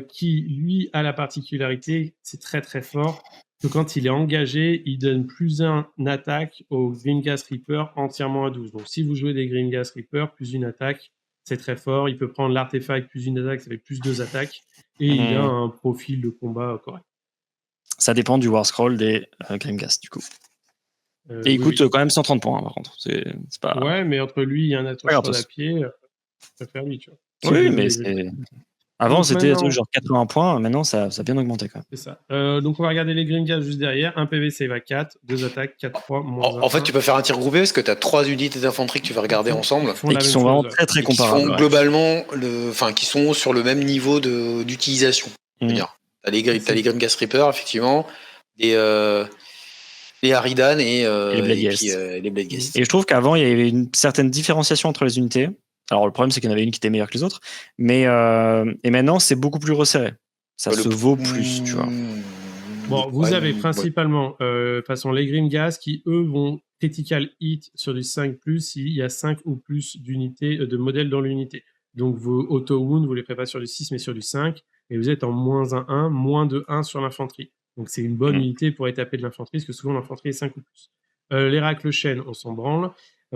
qui, lui, a la particularité, c'est très très fort, que quand il est engagé, il donne plus un attaque au Grimghast Reaper entièrement à 12. Donc si vous jouez des Grimghast Reaper, plus une attaque, c'est très fort. Il peut prendre l'artefact plus une attaque, ça fait plus 2 attaques. Et il a un profil de combat correct. Ça dépend du War Scroll des Grimghast, du coup. Et il coûte quand même 130 points, par contre. C'est pas... Ouais, mais entre lui et un attention à pied, je préfère lui, tu vois. Oui, mais c'est... Avant, c'était genre 80 points. Maintenant, ça a bien augmenté, quand même. C'est ça. Donc, on va regarder les Grimghast juste derrière. Un PV save à 4, 2 attaques, 4-3, moins 1. En fait, tu peux faire un tir groupé parce que tu as 3 unités d'infanterie que tu vas regarder ensemble. Et qui sont vraiment très, très comparables. Qui font globalement, qui sont sur le même niveau d'utilisation. T'as les Grimghast Reaper, effectivement. Les Harridan et les Bloodghast. Et je trouve qu'avant, il y avait une certaine différenciation entre les unités. Alors, le problème, c'est qu'il y en avait une qui était meilleure que les autres. Mais et maintenant, c'est beaucoup plus resserré. Ça se vaut plus, tu vois. Bon, vous avez principalement façon les Grimghast qui, eux, vont critical hit sur du 5+, s'il y a 5 ou plus d'unités, de modèles dans l'unité. Donc, vos auto-wound, vous les faites pas sur du 6, mais sur du 5. Et vous êtes en -1, moins de 1 sur l'infanterie. Donc, c'est une bonne unité pour étaper de l'infanterie, parce que souvent, l'infanterie est 5 ou plus. Les racles chaînes, on s'en branle.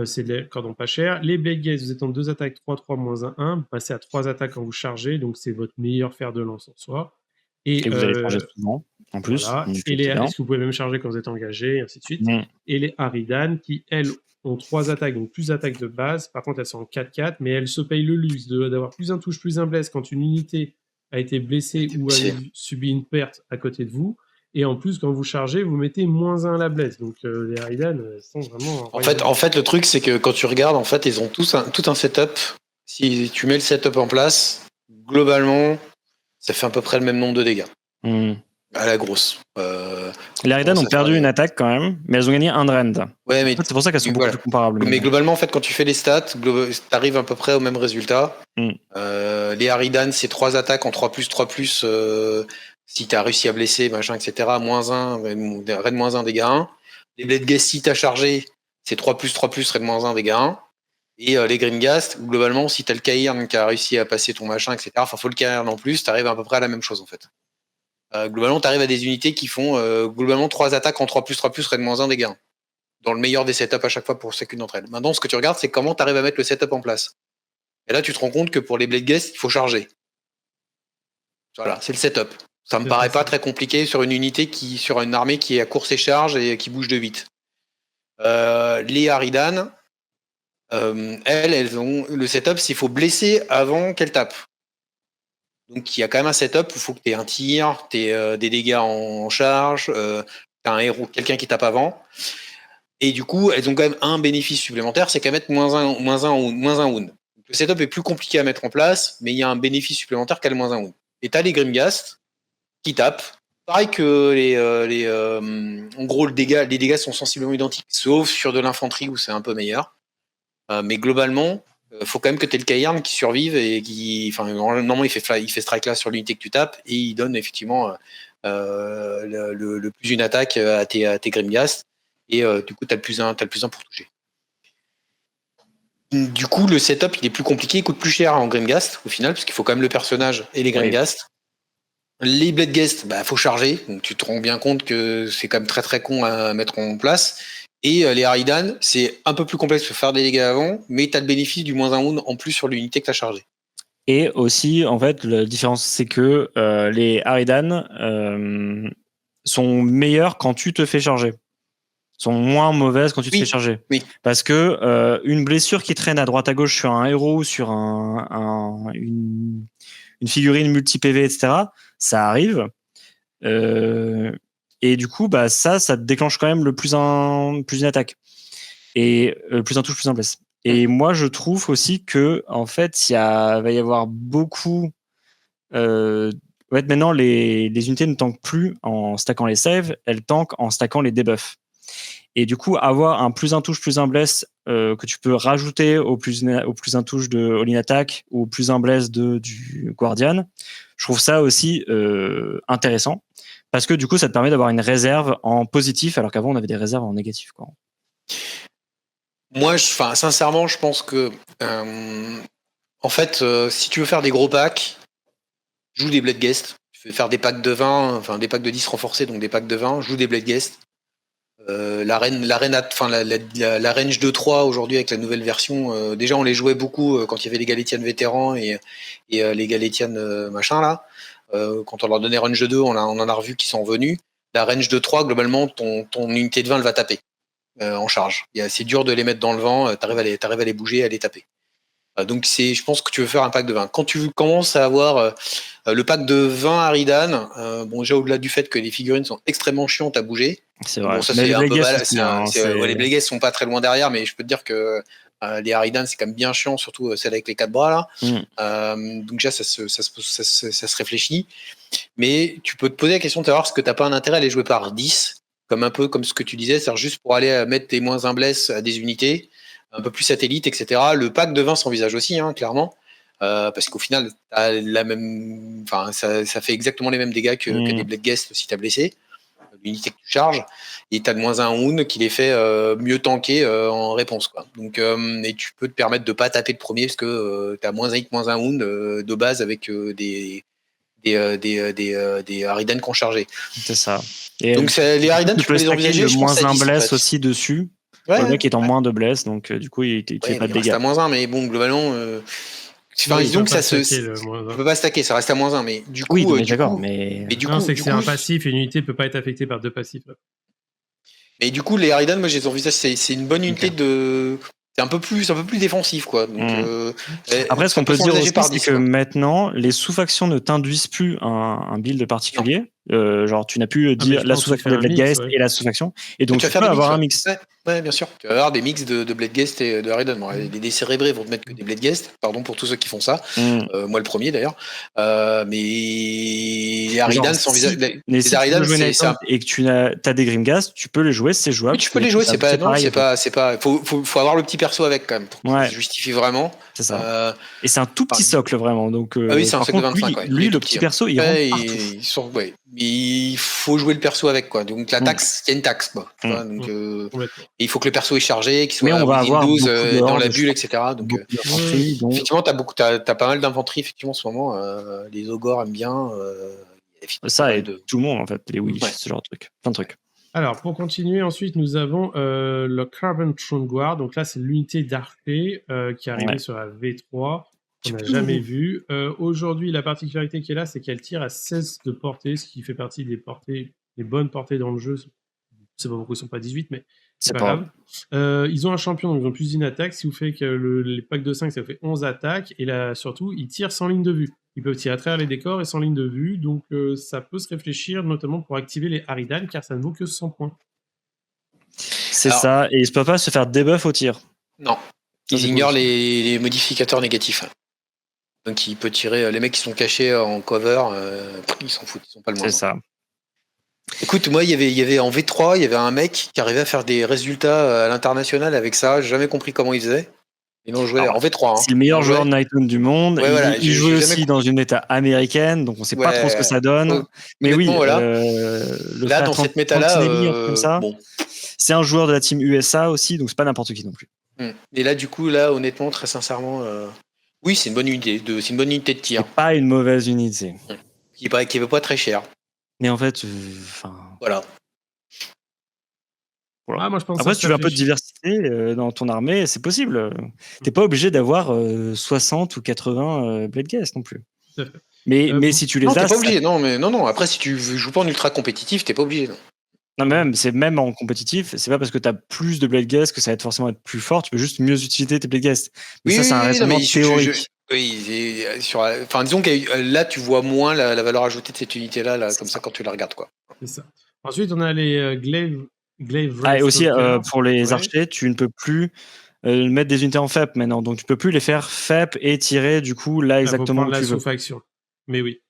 C'est des cordons pas chers. Les Bloodghast, vous êtes en 2 attaques, 3-3, -1. Vous passez à 3 attaques quand vous chargez, donc c'est votre meilleur fer de lance en soi. Et vous allez changer souvent, en plus. Voilà. Donc, Et est-ce que vous pouvez même charger quand vous êtes engagé, et ainsi de suite. Et les Harridan, qui, elles, ont 3 attaques, donc plus attaques de base. Par contre, elles sont en 4-4, mais elles se payent le luxe d'avoir plus un touche, plus un bless quand une unité a été blessée ou a subi une perte à côté de vous. Et en plus, quand vous chargez, vous mettez -1 à la blesse. Donc les Harridan sont vraiment... En fait, le truc, c'est que quand tu regardes, en fait, ils ont tout un setup. Si tu mets le setup en place, globalement, ça fait à peu près le même nombre de dégâts. À la grosse. Les Harridan ont perdu une attaque quand même, mais elles ont gagné un Rend. Ouais, mais en fait, c'est pour ça qu'elles sont beaucoup plus comparables. Mais globalement, en fait, quand tu fais les stats, t'arrives à peu près au même résultat. Les Harridan, c'est 3 attaques en 3+3+, si t'as réussi à blesser, machin, etc. -1, raid -1, dégâts 1. Les Bloodghast, si t'as chargé, c'est 3+3+, raid -1, dégâts 1. Et les Grimghast, globalement, si t'as le Cairn qui a réussi à passer ton machin, etc., enfin, faut le Cairn en plus, t'arrives à peu près à la même chose, en fait. Globalement, tu arrives à des unités qui font globalement 3 attaques en 3+3+, raid -1, dégâts 1. Dans le meilleur des setups à chaque fois pour chacune d'entre elles. Maintenant, ce que tu regardes, c'est comment tu arrives à mettre le setup en place. Et là, tu te rends compte que pour les Bloodghast, il faut charger. Voilà, c'est le setup. Ça me paraît pas très compliqué sur une unité sur une armée qui est à course et charge et qui bouge de vite. Les Harridan, elles ont le setup, c'est qu'il faut blesser avant qu'elles tapent. Donc il y a quand même un setup où il faut que tu aies un tir, tu aies des dégâts en charge, tu as un héros, quelqu'un qui tape avant. Et du coup, elles ont quand même un bénéfice supplémentaire, c'est qu'elles mettent -1 wound. Le setup est plus compliqué à mettre en place, mais il y a un bénéfice supplémentaire qu'elle -1 wound. Et tu as les Grimghast qui tapent. Pareil que en gros, les dégâts sont sensiblement identiques, sauf sur de l'infanterie où c'est un peu meilleur. Mais globalement, faut quand même que tu aies le Cairn qui survive et normalement il fait strike là sur l'unité que tu tapes et il donne effectivement le plus une attaque à tes Grimghast et du coup tu as le plus 1 pour toucher. Du coup, le setup il est plus compliqué, il coûte plus cher en Grimghast au final parce qu'il faut quand même le personnage et les Grimghast. Les Bloodghast, faut charger, donc tu te rends bien compte que c'est quand même très très con à mettre en place. Et les Harridan, c'est un peu plus complexe de faire des dégâts avant, mais tu as le bénéfice du -1 wound en plus sur l'unité que tu as chargée. Et aussi, en fait, la différence, c'est que les Harridan sont meilleurs quand tu te fais charger. Sont moins mauvaises quand tu te fais charger. Oui. Parce que une blessure qui traîne à droite à gauche sur un héros ou sur une figurine multi-PV, etc., ça arrive. Et du coup, ça te déclenche quand même le plus une attaque. Et plus un touche, plus un bless. Et moi, je trouve aussi que, en fait, va y avoir beaucoup. Maintenant, les unités ne tankent plus en stackant les saves, elles tankent en stackant les debuffs. Et du coup, avoir un plus un touche, plus un bless que tu peux rajouter au plus un touche de All-in Attack ou plus un bless du Guardian, je trouve ça aussi intéressant. Parce que du coup, ça te permet d'avoir une réserve en positif, alors qu'avant, on avait des réserves en négatif, quoi. Moi, sincèrement, je pense que en fait, si tu veux faire des gros packs, joue des Bloodghast. Tu veux faire des packs de 20, enfin des packs de 10 renforcés, donc des packs de 20, joue des Bloodghast. La range 2-3 aujourd'hui avec la nouvelle version, déjà on les jouait beaucoup quand il y avait les Galétian vétérans et les Galétian machin là. Quand on leur donnait range 2, on en a revu qui sont venus. La range 2-3, globalement, ton unité de 20 elle va taper en charge. C'est dur de les mettre dans le vent, t'arrives à les bouger, à les taper. Donc je pense que tu veux faire un pack de 20. Quand tu commences à avoir le pack de 20 Harridan, déjà au-delà du fait que les figurines sont extrêmement chiantes à bouger. C'est vrai. Bon, ça c'est un peu mal. Les Bloodghast sont pas très loin derrière, mais je peux te dire que les Harridan c'est quand même bien chiant, surtout celle avec les 4 bras là. Donc déjà ça se réfléchit. Mais tu peux te poser la question de savoir ce que t'as pas un intérêt à les jouer par 10, un peu comme ce que tu disais, c'est-à-dire juste pour aller mettre tes -1 bless à des unités un peu plus satellite, etc. Le pack de 20 s'envisage aussi, clairement, parce qu'au final, t'as ça fait exactement les mêmes dégâts que des Bloodghast si t'as blessé, l'unité que tu charges, et t'as de -1 wound qui les fait mieux tanker en réponse, quoi. Donc, et tu peux te permettre de pas taper le premier parce que t'as -8, -1 wound de base avec des Harridan qu'on chargé. C'est ça. Et donc les Harridan, tu peux les envisager. Le -1 bless aussi dessus. Le mec est en moins de bless, donc du coup il fait pas de dégâts. À -1, mais bon, globalement, Enfin, disons que ça se. le moins On peut pas stacker, ça reste à -1, mais du coup. Oui, mais du d'accord, coup- mais. Mais du Non, coup, c'est que du c'est coup, un passif et une unité peut pas être affectée par 2 passifs. Mais du coup, les Harridan, moi, je les envisage, c'est une bonne unité Ok. de. C'est un peu plus défensif, quoi. Donc, Après, ce ça qu'on peut dire s'envisager aussi, par c'est 10, que quoi. maintenant, les sous-factions ne t'induisent plus un build particulier. Genre, tu n'as plus mais dire je la pense que tu sous-faction fais de un mix, Bloodghast ouais. et la sous-faction. Et donc, Tu vas tu faire peux des mix, avoir un ouais. mix. Ouais, bien sûr. Tu vas avoir des mix de Bloodghast et de Harridan. Bon, les décérébrés vont te mettre que des Bloodghast. Pardon pour tous ceux qui font ça. Moi, le premier, d'ailleurs. Mais les Harridan s'envisagent. Mais Les si tu Harridan, veux jouer c'est Nighthaunt et que tu as des Grimghast, tu peux les jouer, c'est jouable. Oui, tu peux les jouer, c'est pas. Non, pareil, c'est pas. Faut avoir le petit perso avec, quand même, pour que ça se justifie vraiment. C'est ça. Et c'est un tout petit socle, vraiment. Donc, ah oui, c'est un par socle de contre, 25. Ouais. lui le petit perso, il rentre partout. Il faut jouer le perso avec, quoi. Donc la taxe, il y a une taxe, quoi. Tu vois, donc, il faut que le perso est chargé, qu'il soit mais on va avoir 12 dans la hordes, bulle, etc. Donc, effectivement, t'as pas mal d'infanterie, effectivement, en ce moment. Les ogres aiment bien. Ça et tout le monde, en fait, les Wish, ce genre de trucs. Plein de trucs. Alors, pour continuer, ensuite, nous avons le Carbon Throne Guard. Donc là, c'est l'unité d'archer qui est arrivée sur la V3. On n'a jamais vu. Aujourd'hui, la particularité qui est là, c'est qu'elle tire à 16 de portée, ce qui fait partie des bonnes portées dans le jeu. Je sais pas pourquoi ils sont pas 18, mais c'est pas grave. Ils ont un champion, donc ils ont plus d'une attaque. Si vous faites que les packs de 5, ça vous fait 11 attaques. Et là, surtout, ils tirent sans ligne de vue. Ils peuvent tirer à travers les décors et sans ligne de vue. Donc, ça peut se réfléchir, notamment pour activer les Harridan, car ça ne vaut que 100 points. C'est ça. Et ils ne peuvent pas se faire debuff au tir. Non. Ils ignorent les modificateurs négatifs. Donc, il peut tirer. Les mecs qui sont cachés en cover, ils s'en foutent. Ils sont pas le moins. C'est ça. Écoute, moi, il y avait en V3, il y avait un mec qui arrivait à faire des résultats à l'international avec ça. J'ai jamais compris comment il faisait. Il en jouait en V3. C'est le meilleur joueur de Nighthaunt du monde. Ouais, voilà, il joue aussi dans une méta américaine, donc on sait pas trop ce que ça donne. Mais oui, voilà. là, dans cette méta-là, comme ça, c'est un joueur de la team USA aussi, donc c'est pas n'importe qui non plus. Et là, du coup, là, honnêtement, très sincèrement, oui, c'est une bonne unité de tir. C'est pas une mauvaise unité. Qui vaut pas très cher. Mais en fait, voilà. Ah, moi, je pense après, si tu veux un peu de diversité dans ton armée, c'est possible. T'es pas obligé d'avoir 60 ou 80 Bloodghast non plus. Mais si tu les as, t'es pas obligé. Non. Après, si tu joues pas en ultra compétitif, t'es pas obligé. Non, même en compétitif, c'est pas parce que tu as plus de Bloodghast que ça va forcément être plus fort. Tu peux juste mieux utiliser tes Bloodghast. Mais ça, c'est un raisonnement théorique. Disons que là, tu vois moins la valeur ajoutée de cette unité-là, comme ça, quand tu la regardes, quoi. C'est ça. Ensuite, on a les Glaive. Et aussi, pour les archers, tu ne peux plus mettre des unités en FEP maintenant. Donc, tu peux plus les faire FEP et tirer, du coup, là, exactement où tu veux. Sous-faction. Mais oui.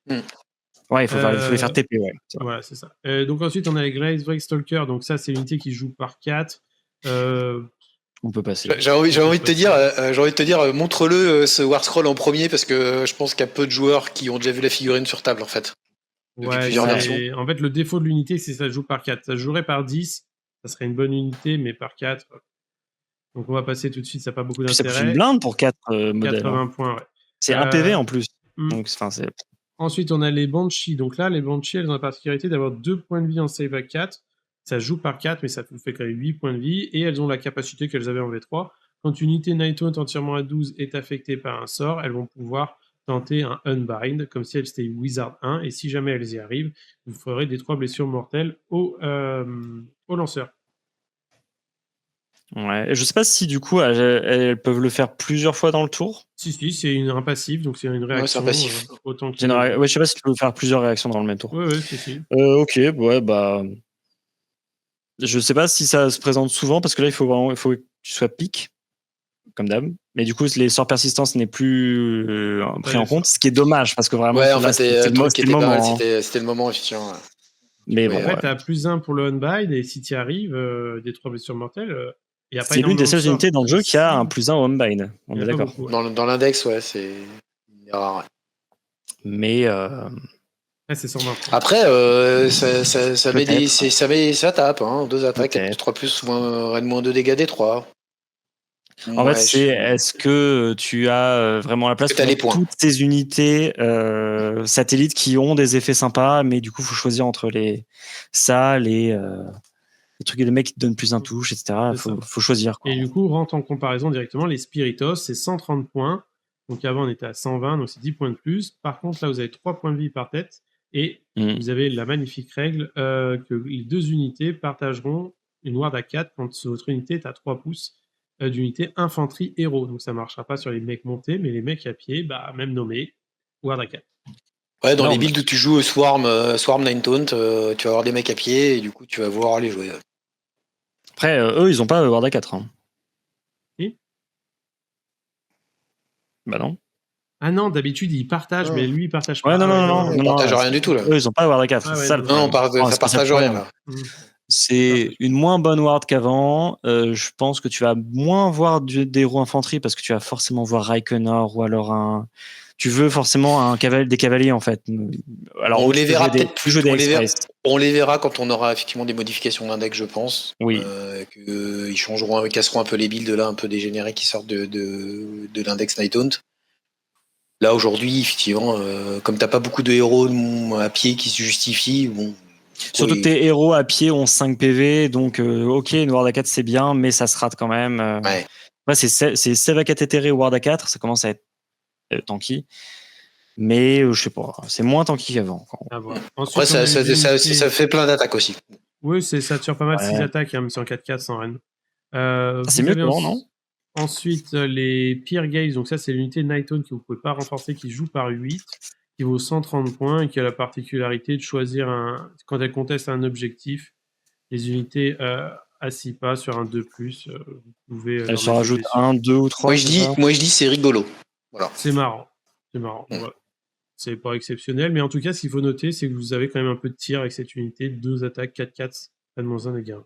Ouais, il faut les faire TP, ouais. Voilà, c'est ça. Donc ensuite, on a les Glaive Stalker. Donc ça, c'est l'unité qui joue par 4. On peut passer. J'ai envie de te dire, montre-le ce War Scroll en premier, parce que je pense qu'il y a peu de joueurs qui ont déjà vu la figurine sur table, en fait. Ouais, en fait, le défaut de l'unité, c'est que ça joue par 4. Ça jouerait par 10, ça serait une bonne unité, mais par 4. Donc on va passer tout de suite, ça n'a pas beaucoup d'intérêt. Ça coûte une blinde pour 4 modèles. 80 points, ouais. C'est un PV en plus. Donc, c'est... Ensuite, on a les Banshees. Donc là, les Banshees, elles ont la particularité d'avoir 2 points de vie en save à 4. Ça joue par 4, mais ça vous fait quand même 8 points de vie. Et elles ont la capacité qu'elles avaient en V3. Quand une unité Nighthaunt entièrement à 12 est affectée par un sort, elles vont pouvoir tenter un Unbind, comme si elles étaient Wizard 1. Et si jamais elles y arrivent, vous ferez des 3 blessures mortelles au lanceur. Ouais, et je sais pas si du coup elles peuvent le faire plusieurs fois dans le tour. Si, c'est un passif, donc c'est une réaction. Ouais, c'est un passif. Autant je sais pas si tu peux faire plusieurs réactions dans le même tour. Ouais, si. Ok, ouais, bah. Je sais pas si ça se présente souvent, parce que là, il faut que tu sois pique, comme d'hab. Mais du coup, les sorts persistance n'est plus pris en compte, ce qui est dommage, parce que vraiment, ouais, en fait, c'était le moment. C'était le moment, effectivement. Mais bon, en fait, t'as +1 pour le Unbind, et si tu y arrives, des 3 blessures mortelles. C'est l'une des seules unités dans le jeu qui a un +1 au Unbind. On est d'accord. Dans l'index, ouais, c'est rare. Mais. C'est sûrement. Après, ça tape, hein, 2 attaques, 3+, moins 2 dégâts des 3. En fait, est-ce que tu as vraiment la place pour toutes ces unités satellites qui ont des effets sympas, mais du coup, il faut choisir entre les trucs de mecs qui te donnent plus un touche, etc. Il faut choisir. Quoi. Et du coup, rentre en comparaison directement les Spiritos, c'est 130 points. Donc avant, on était à 120, donc c'est 10 points de plus. Par contre, là, vous avez 3 points de vie par tête. Et vous avez la magnifique règle que les 2 unités partageront une ward à 4 quand votre unité est à 3 pouces d'unité infanterie héros. Donc ça ne marchera pas sur les mecs montés, mais les mecs à pied, même nommés, ward à 4. Ouais, dans les builds où tu joues Swarm Nine Taunt, tu vas avoir des mecs à pied et du coup tu vas voir les jouer. Après, eux, ils ont pas ward à 4. Hein. Et bah non. Ah non, d'habitude, ils partagent, mais lui, il partage pas. Ouais, non, ils partagent rien du tout, là. Eux, ils ont pas ward à 4. C'est ça le problème. Ça partage rien, là. C'est une moins bonne ward qu'avant. Je pense que tu vas moins voir des héros infanterie parce que tu vas forcément voir Raikkonen ou alors tu veux forcément des cavaliers en fait. Alors on les verra peut-être plus. On les verra quand on aura effectivement des modifications d'index, je pense. Oui. Ils changeront, ils casseront un peu les builds là, un peu dégénérés qui sortent de l'index Night Taunt. Là aujourd'hui, effectivement, comme t'as pas beaucoup de héros à pied qui se justifient, bon. Surtout que tes héros à pied ont 5 PV, donc ok, une ward à 4 c'est bien, mais ça se rate quand même. Ouais. C'est save à 4 éthéré ou ward à 4, ça commence à être tanky. Mais je sais pas, c'est moins tanky qu'avant. Après, ça fait plein d'attaques aussi. Oui, ça tire pas mal 6 attaques, même si en 4-4 sans reine. C'est mieux que non? Ensuite, les Peer Gaze, donc ça c'est l'unité Night Taunt que vous pouvez pas renforcer, qui joue par 8, qui vaut 130 points et qui a la particularité de choisir quand elle conteste un objectif, les unités à 6 pas sur un 2+, vous pouvez... Elle se rajoute 1, 2 ou 3. Moi je dis c'est rigolo. Voilà. C'est marrant. Voilà. C'est pas exceptionnel, mais en tout cas, ce qu'il faut noter, c'est que vous avez quand même un peu de tir avec cette unité, 2 attaques, 4-4, -1 et gain.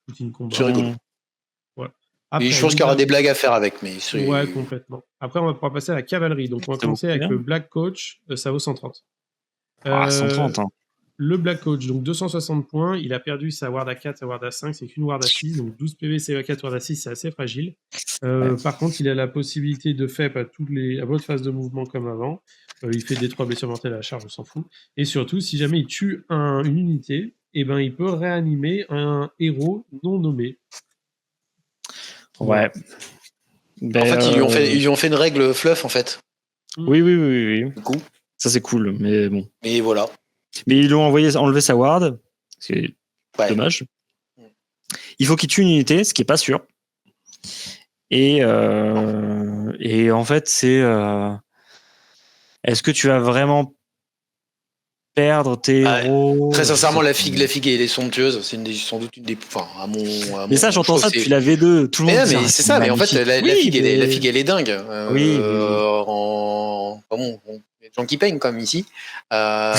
Poutine combat. C'est rigolo. Voilà. Après, et je pense qu'il y aura des blagues à faire avec, mais ouais, complètement. Après, on va pouvoir passer à la cavalerie. Donc, on va commencer avec le Black Coach. Ça vaut 130. 130, hein. Le Black Coach, donc 260 points. Il a perdu sa ward à 4, sa ward à 5. C'est qu'une ward à 6. Donc, 12 PV, CV à 4, ward à 6, c'est assez fragile. Par contre, il a la possibilité de FEP à votre phase de mouvement comme avant. Il fait des 3 blessures mortelles à la charge, on s'en fout. Et surtout, si jamais il tue une unité, il peut réanimer un héros non nommé. Ouais. En fait, ils lui ont fait une règle fluff, en fait. Oui. Du coup. Ça, c'est cool, mais bon. Mais voilà. Mais ils l'ont enlevé sa ward. C'est dommage. Il faut qu'il tue une unité, ce qui n'est pas sûr. Et en fait, c'est... Est-ce que tu vas vraiment perdre tes héros? Très sincèrement, la figue elle est somptueuse. C'est sans doute une des... Enfin, à mon mais ça, j'entends ça depuis la V2. Tout le monde dit, mais c'est ça, mais en fait, la figue, elle est dingue. Oui. Bon, il y a des gens qui peignent comme ici. La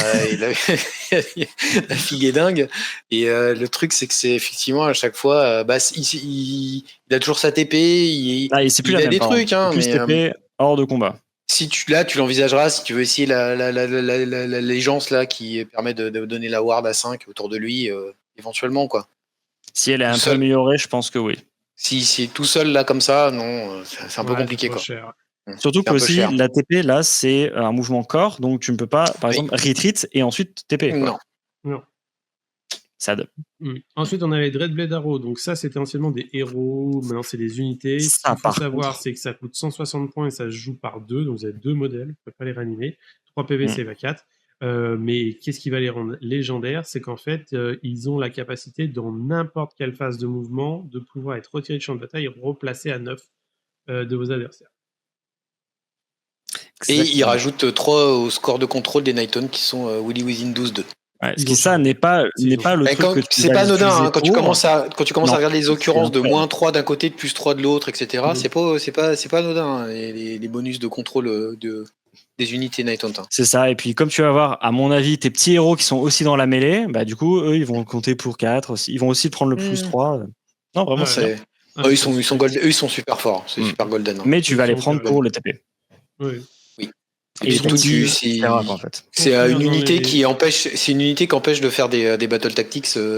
figue est dingue. Et le truc, c'est que c'est effectivement à chaque fois, il a toujours sa TP. Il a des trucs, hein, plus TP hors de combat. Si tu l'envisageras, si tu veux essayer la légence là qui permet de donner la ward à 5 autour de lui, éventuellement quoi. Si elle est un peu améliorée, je pense que oui. Si c'est tout seul là comme ça, non, c'est un peu compliqué quoi. Cher. Surtout que aussi la TP là c'est un mouvement corps, donc tu ne peux pas par exemple retreat et ensuite TP. Non. Sad. Ensuite, on avait Dreadblade Arrow. Donc ça, c'était anciennement des héros. Maintenant, c'est des unités. Ce qu'il faut savoir, c'est que ça coûte 160 points et ça se joue par 2. Donc vous avez 2 modèles. Vous ne pouvez pas les réanimer. 3 PV, c'est 4. Mais qu'est-ce qui va les rendre légendaires? C'est qu'en fait, ils ont la capacité, dans n'importe quelle phase de mouvement, de pouvoir être retirés du champ de bataille et replacés à 9 de vos adversaires. Et ils rajoutent 3 au score de contrôle des Night Taunt qui sont Willy Within 12-2. Ouais, ce qui ça n'est pas le truc que c'est pas anodin hein, quand tu commences à regarder les occurrences de -3 d'un côté de +3 de l'autre, etc. C'est pas anodin hein, les bonus de contrôle des unités Night Taunt. Hein. C'est ça, et puis comme tu vas voir, à mon avis, tes petits héros qui sont aussi dans la mêlée, bah du coup eux ils vont compter pour 4 aussi. Ils vont aussi prendre le +3. Non vraiment c'est ils sont super forts, c'est super golden. Hein. Mais tu vas les prendre pour le TP. Oui. Et surtout, c'est une unité qui empêche, de faire des battle tactics c'est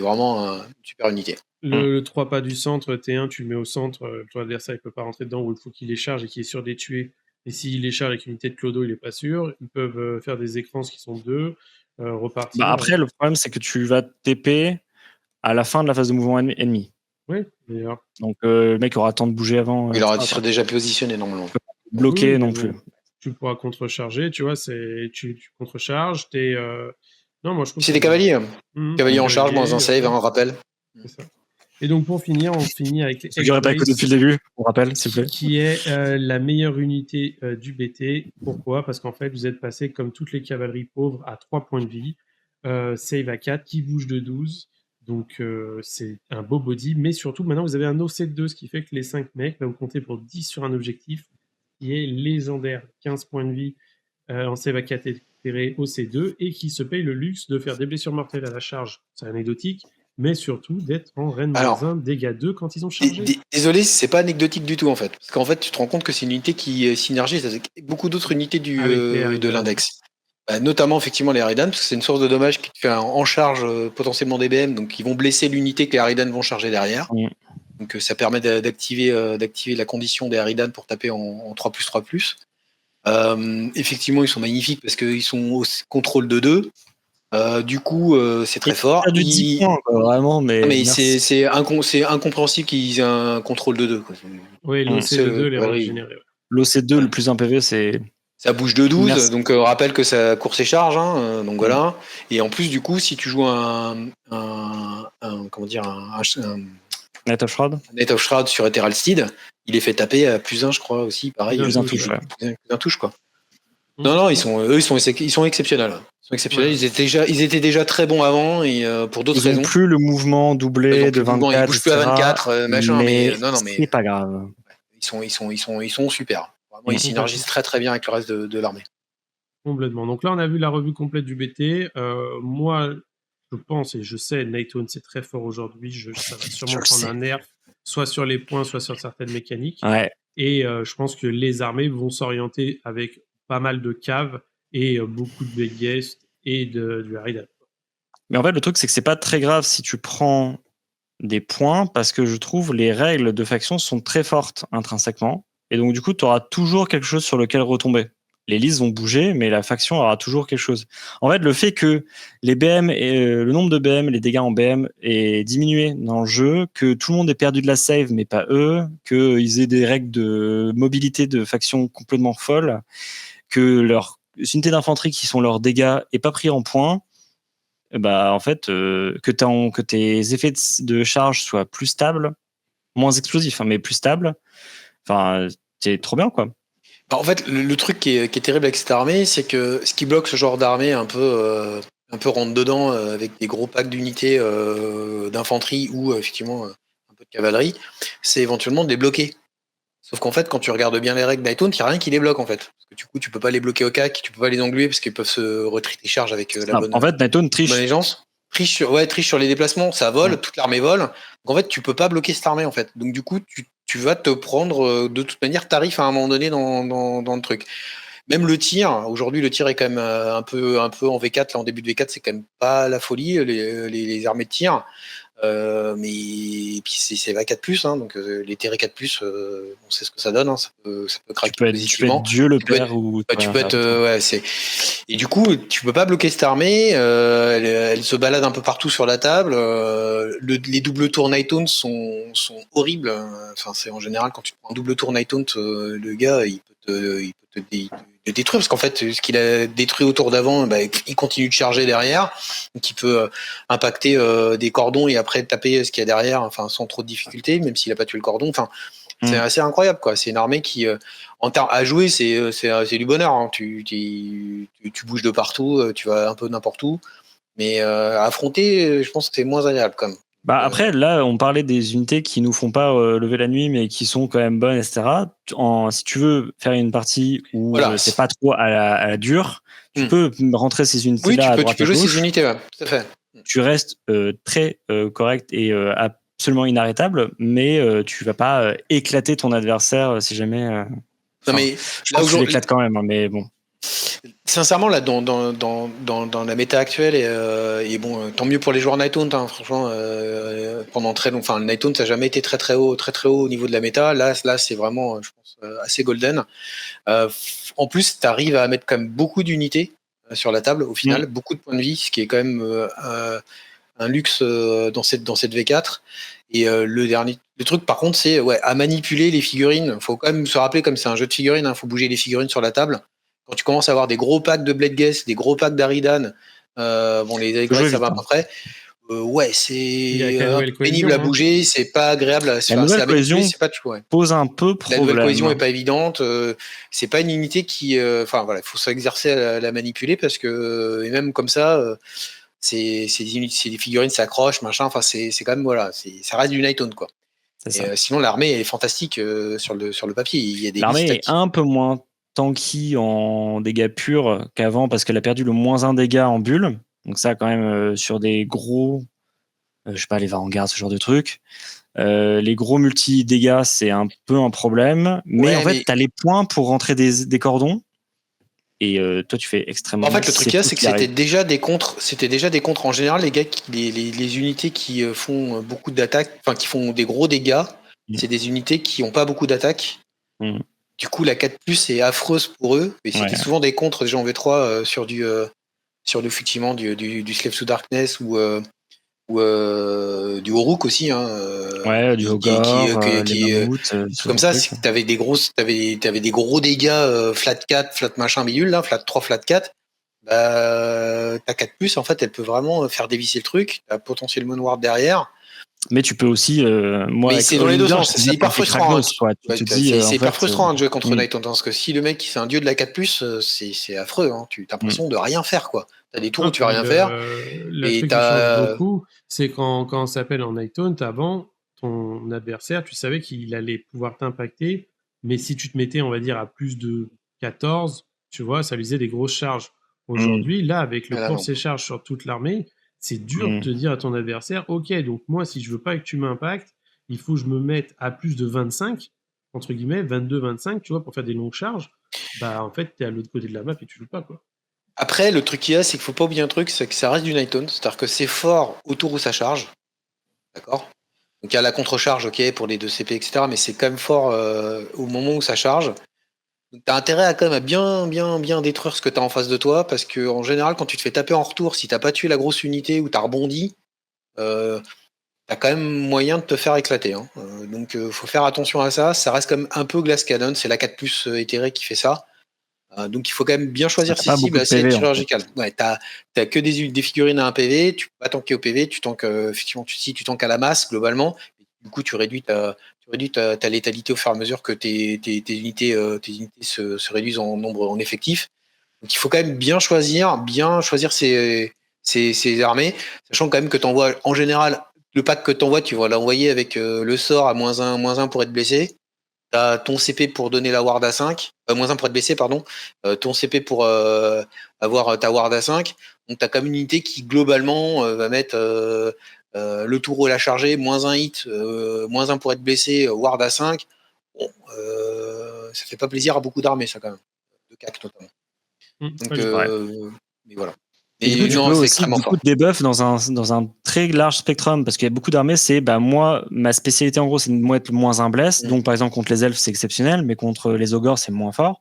vraiment une super unité. Le 3 pas du centre, T1, tu le mets au centre, ton adversaire il peut pas rentrer dedans ou il faut qu'il les charge et qu'il est sûr de les tuer. Et s'il les charge avec une unité de Clodo, il est pas sûr. Ils peuvent faire des écrans qui sont 2, repartir. Après, le problème, c'est que tu vas TP à la fin de la phase de mouvement ennemi. Oui, d'ailleurs. Donc le mec aura le temps de bouger avant. Il aura ça va serait pas déjà positionné normalement. bloquer Oui, non mais plus. bon, tu pourras contrecharger, tu vois, tu contrecharges, Non, moi je trouve C'est ça des bien. cavaliers. Cavalier en charge, moins un Cavalier, save, un rappel. c'est ça. Et donc pour finir, on finit avec les Ceux qui n'auraient pas écouté depuis X-Race, le début, on rappelle, s'il vous plaît. qui est la meilleure unité du BT. Pourquoi? Parce qu'en fait, vous êtes passé, comme toutes les cavaleries pauvres, à 3 points de vie, save à 4, qui bouge de 12. Donc c'est un beau body, mais surtout maintenant vous avez un OC de 2, ce qui fait que les 5 mecs, là vous comptez pour 10 sur un objectif qui est légendaire. 15 points de vie en save à 4 éthéré OC2 et qui se paye le luxe de faire des blessures mortelles à la charge. C'est anecdotique, mais surtout d'être en reine Alors, -1, dégâts 2 quand ils ont chargé. Désolé, c'est pas anecdotique du tout en fait. Parce qu'en fait, tu te rends compte que c'est une unité qui synergise avec beaucoup d'autres unités Avec les de Harridan. l'index. Notamment effectivement les Harridan, parce que c'est une source de dommages qui te fait en charge potentiellement des BM, donc ils vont blesser l'unité que les Harridan vont charger derrière. Mm. Donc ça permet d'activer la condition des Harridan pour taper en 3+3+. Effectivement, ils sont magnifiques parce qu'ils sont au contrôle de 2. Du coup, c'est très fort. Du 10 points, quoi, vraiment, mais c'est incompréhensible qu'ils aient un contrôle de 2. Quoi. Oui, l'OC2 les régénérés. L'OC2, le plus 1 PV, c'est. Ça bouge de 12, Merci. donc rappelle que ça course et charge, hein, donc voilà. Et en plus, du coup, si tu joues comment dire, un Night of Shroud. Night of Shroud sur Ethereal Steed, il est fait taper à +1, je crois aussi, pareil. Plus un touche, ouais. Plus un touche, quoi. Non, ils sont exceptionnels. Ils sont exceptionnels. Ouais. Ils étaient déjà très bons avant et pour d'autres raisons. Ils n'ont plus le mouvement doublé de 24. Ils bougent plus à 24, machin, mais c'est pas grave. Ils sont super. Vraiment, ils synergisent très très bien avec le reste de l'armée. Complètement. Donc là, on a vu la revue complète du BT. Moi, je pense et je sais, Nightone, c'est très fort aujourd'hui. Ça va sûrement prendre un nerf, soit sur les points, soit sur certaines mécaniques. Ouais. Et je pense que les armées vont s'orienter avec pas mal de caves et beaucoup de big guests et du Harridan. Mais en fait, le truc, c'est que c'est pas très grave si tu prends des points, parce que je trouve les règles de faction sont très fortes intrinsèquement. Et donc, du coup, tu auras toujours quelque chose sur lequel retomber. Les listes vont bouger, mais la faction aura toujours quelque chose. En fait, le fait que les BM le nombre de BM, les dégâts en BM est diminué dans le jeu, que tout le monde ait perdu de la save, mais pas eux, qu'ils aient des règles de mobilité de faction complètement folles, que leurs unités d'infanterie qui sont leurs dégâts aient pas pris en points, bah en fait, que tes effets de charge soient plus stables, moins explosifs, hein, mais plus stables, enfin, c'est trop bien, quoi. En fait, le truc qui est terrible avec cette armée, c'est que ce qui bloque ce genre d'armée un peu rentre dedans avec des gros packs d'unités d'infanterie ou effectivement un peu de cavalerie, c'est éventuellement de les bloquer. Sauf qu'en fait, quand tu regardes bien les règles d'Ightown, il n'y a rien qui les bloque en fait. Parce que du coup, tu peux pas les bloquer au cac, tu peux pas les engluer parce qu'ils peuvent se retraiter charge avec la bonne. En fait, Nightone triche. Bonne aisance. Triche sur les déplacements, ça vole, toute l'armée vole. Donc en fait, tu peux pas bloquer cette armée en fait. Donc du coup, tu vas te prendre de toute manière tarif à un moment donné dans le truc. Même le tir, aujourd'hui le tir est quand même un peu en V4, là en début de V4, c'est quand même pas la folie, les armées de tir. Mais puis c'est va 4+, hein, donc les TR 4+, on sait ce que ça donne, hein, ça peut craquer positivement. Tu peux être Dieu le père ou tu peux être et du coup tu peux pas bloquer cette armée, elle se balade un peu partout sur la table, les double tours Nightone sont horribles, enfin c'est en général quand tu prends un double tour Nightone, le gars il peut te détruire parce qu'en fait ce qu'il a détruit au tour d'avant, il continue de charger derrière, donc il peut impacter des cordons et après taper ce qu'il y a derrière, enfin sans trop de difficulté, même s'il a pas tué le cordon. Enfin, c'est assez incroyable quoi. C'est une armée qui, en termes à jouer, c'est du bonheur. Hein. Tu bouges de partout, tu vas un peu n'importe où, mais à affronter, je pense que c'est moins agréable quand même. Après, là, on parlait des unités qui nous font pas lever la nuit, mais qui sont quand même bonnes, etc. Si tu veux faire une partie où c'est pas trop à la dure, tu peux rentrer ces unités-là. Oui, tu peux jouer ces unités, ouais, tout à fait. Tu restes très correct et absolument inarrêtable, mais tu vas pas éclater ton adversaire si jamais. Non, mais je pense que tu l'éclates quand même, hein, mais bon. Sincèrement, là, dans la méta actuelle, et bon, tant mieux pour les joueurs Nightone, hein, franchement, pendant très longtemps, enfin, le Nightone, ça n'a jamais été très haut au niveau de la méta. Là, c'est vraiment, je pense, assez golden. En plus, tu arrives à mettre quand même beaucoup d'unités sur la table, au final, beaucoup de points de vie, ce qui est quand même un luxe dans cette V4. Et le truc par contre, c'est à manipuler les figurines. Faut quand même se rappeler, comme c'est un jeu de figurines, faut bouger les figurines sur la table. Quand tu commences à avoir des gros packs de Blade Guest, des gros packs d'Aridan, les Aigres, ça va à peu près. C'est pénible à bouger, c'est pas agréable à se faire. La nouvelle cohésion c'est pas tout, pose un peu problème. La nouvelle cohésion est pas évidente. C'est pas une unité qui, il faut s'exercer à la manipuler parce que et même comme ça, c'est des figurines s'accrochent, machin. Enfin, c'est quand même ça reste du Nighthawk quoi. Sinon, l'armée est fantastique sur le papier. Il y a des l'armée est un peu moins tanky en dégâts purs qu'avant parce qu'elle a perdu le -1 dégâts en bulle. Donc ça, quand même, sur des gros, je sais pas, les Vanguard, ce genre de trucs. Les gros multi-dégâts, c'est un peu un problème. Mais en fait, tu as les points pour rentrer des cordons. Et toi, tu fais extrêmement. En fait, le truc qu'il y a, c'est que c'était déjà des contres. C'était déjà des contres en général, les gars, les unités qui font beaucoup d'attaques, enfin qui font des gros dégâts. C'est des unités qui n'ont pas beaucoup d'attaques. Du coup, la 4+ est affreuse pour eux. Et c'était souvent des contres déjà en V3 sur effectivement du Slave to Darkness ou du Horuk aussi. Du Ogre, comme ça, t'avais des gros dégâts flat 4, flat machin bidule, là, flat 3, flat 4. Ta 4+, en fait, elle peut vraiment faire dévisser le truc. T'as potentiellement Ward derrière. Mais tu peux aussi, mais c'est dans les deux sens, c'est hyper frustrant. C'est hyper frustrant de jouer contre Nighthawk, parce que si le mec c'est un dieu de la 4+, c'est affreux. Tu as l'impression de rien faire, quoi. T'as des tours où tu vas rien faire. Le truc qui change beaucoup, c'est quand on s'appelle en Nighthawk, avant, ton adversaire, tu savais qu'il allait pouvoir t'impacter, mais si tu te mettais, on va dire, à plus de 14, tu vois, ça lui faisait des grosses charges. Aujourd'hui, là, avec le course et charge sur toute l'armée, c'est dur de te dire à ton adversaire, ok, donc moi, si je veux pas que tu m'impactes, il faut que je me mette à plus de 25, entre guillemets, 22, 25, tu vois, pour faire des longues charges. Bah, en fait, t'es à l'autre côté de la map et tu joues pas, quoi. Après, le truc qu'il y a, c'est qu'il faut pas oublier un truc, c'est que ça reste du Nighthawk, c'est-à-dire que c'est fort autour où ça charge. D'accord ? Donc il y a la contre-charge, ok, pour les 2 CP, etc., mais c'est quand même fort au moment où ça charge. Donc t'as intérêt à quand même à bien détruire ce que t'as en face de toi, parce que en général, quand tu te fais taper en retour, si t'as pas tué la grosse unité ou t'as rebondi, t'as quand même moyen de te faire éclater. Donc faut faire attention à ça. Ça reste quand même un peu Glass Cannon, c'est la 4+ éthérée qui fait ça. Donc il faut quand même bien choisir ses cibles assez chirurgicales. Ouais, t'as que des figurines à 1 PV, tu peux pas tanker au PV, tu tankes effectivement si tu tankes à la masse globalement. Du coup tu réduis ta létalité au fur et à mesure que tes unités se réduisent en nombre en effectif. Donc il faut quand même bien choisir ses armées, sachant quand même que t'envoies en général le pack que t'envoies, tu vas l'envoyer avec le sort à -1 pour être blessé. T'as ton CP pour donner la ward à 5, -1 pour être blessé, pardon. Ton CP pour avoir ta ward à 5. Donc t'as comme une unité qui globalement va mettre le tour à charger, -1 hit, -1 pour être blessé, ward à 5. Bon, ça fait pas plaisir à beaucoup d'armées, ça quand même. De CAC notamment. Donc, mais voilà. Et du coup, tu peux aussi débuff dans un très large spectrum, parce qu'il y a beaucoup d'armées, c'est moi, ma spécialité en gros, c'est de être -1 bless. Donc par exemple, contre les elfes, c'est exceptionnel, mais contre les ogres, c'est moins fort.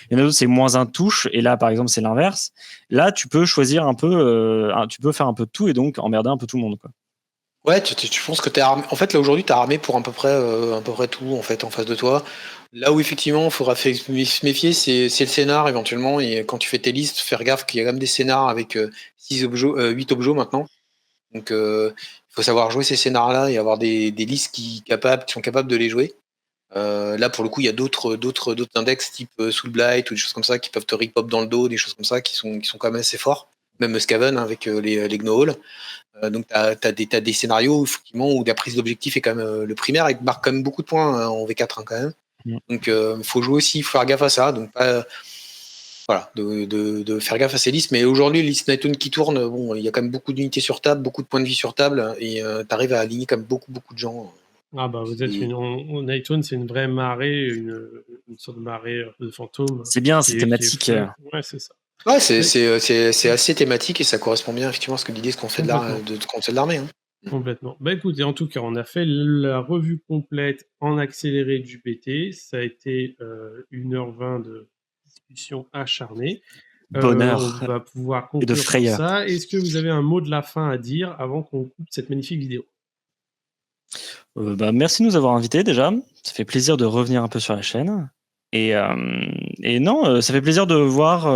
Il y en a d'autres, c'est -1 touche, et là, par exemple, c'est l'inverse. Là, tu peux choisir un peu, tu peux faire un peu de tout et donc emmerder un peu tout le monde, quoi. Ouais, tu penses que t'es armé. En fait, là aujourd'hui, t'es armé pour à peu près tout en fait en face de toi. Là où effectivement, il faudra se méfier, c'est le scénar éventuellement. Et quand tu fais tes listes, faire gaffe qu'il y a quand même des scénars avec 8 objets maintenant. Donc, il faut savoir jouer ces scénars-là et avoir des listes qui sont capables de les jouer. Là, pour le coup, il y a d'autres index type Soul Blight ou des choses comme ça qui peuvent te rip-hop dans le dos, des choses comme ça qui sont quand même assez forts. Même Skaven avec les Gnoll. Donc t'as des scénarios effectivement où la prise d'objectif est quand même le primaire et marque quand même beaucoup de points en V4 quand même. Donc il faut jouer aussi, il faut faire gaffe à ça. Donc voilà, de faire gaffe à ces listes. Mais aujourd'hui, les listes Nighthawk qui tournent, bon, il y a quand même beaucoup d'unités sur table, beaucoup de points de vie sur table, et t'arrives à aligner quand même beaucoup de gens. Ah bah vous êtes Nighthawk, c'est une vraie marée, une sorte de marée de fantômes. C'est bien, c'est thématique. Ouais, c'est ça. Ouais, c'est assez thématique et ça correspond bien effectivement à ce que l'idée ce qu'on fait de l'armée. Complètement. Bah écoutez, en tout cas, on a fait la revue complète en accéléré du PT. Ça a été 1h20 de discussion acharnée. bonheur On va pouvoir et de conclure sur frayeur. ça. Est-ce que vous avez un mot de la fin à dire avant qu'on coupe cette magnifique vidéo? Merci de nous avoir invités déjà. Ça fait plaisir de revenir un peu sur la chaîne. Et non, ça fait plaisir de voir.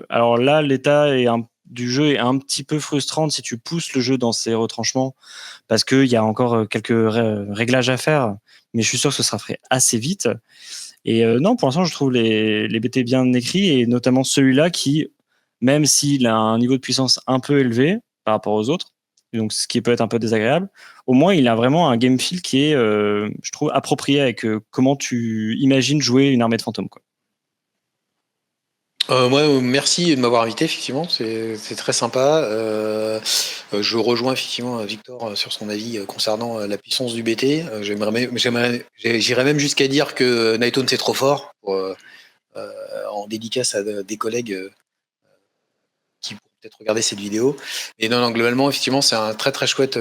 Alors là, l'état du jeu est un petit peu frustrant si tu pousses le jeu dans ses retranchements, parce qu'il y a encore quelques réglages à faire, mais je suis sûr que ce sera fait assez vite. Et non, pour l'instant, je trouve les BT bien écrits, et notamment celui-là qui, même s'il a un niveau de puissance un peu élevé par rapport aux autres, donc ce qui peut être un peu désagréable, au moins il a vraiment un game feel qui est, je trouve, approprié avec comment tu imagines jouer une armée de fantômes, quoi. Moi, merci de m'avoir invité, effectivement, c'est très sympa. Je rejoins effectivement Victor sur son avis concernant la puissance du BT. J'irais même jusqu'à dire que Nighthawk c'est trop fort, en dédicace à des collègues qui pourront peut-être regarder cette vidéo. Et non, globalement, effectivement, c'est un très chouette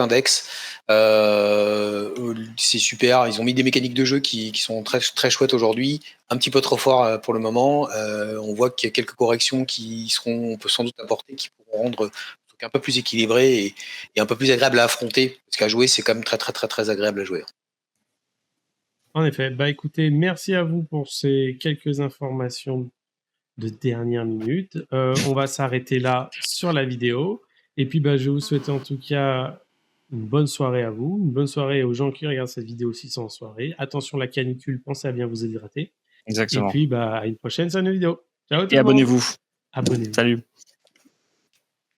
index. C'est super. Ils ont mis des mécaniques de jeu qui sont très chouettes aujourd'hui. Un petit peu trop fort pour le moment. On voit qu'il y a quelques corrections on peut sans doute apporter, qui pourront rendre le truc un peu plus équilibré et un peu plus agréable à affronter. Parce qu'à jouer, c'est quand même très agréable à jouer. En effet. Bah écoutez, merci à vous pour ces quelques informations de dernière minute. On va s'arrêter là sur la vidéo. Et puis, bah, je vais vous souhaiter en tout cas une bonne soirée à vous, une bonne soirée aux gens qui regardent cette vidéo aussi en soirée. Attention, la canicule, pensez à bien vous hydrater. Et Exactement. puis, bah, à une prochaine sur une vidéo. Ciao tout Et le monde. abonnez-vous. Abonnez-vous. Salut.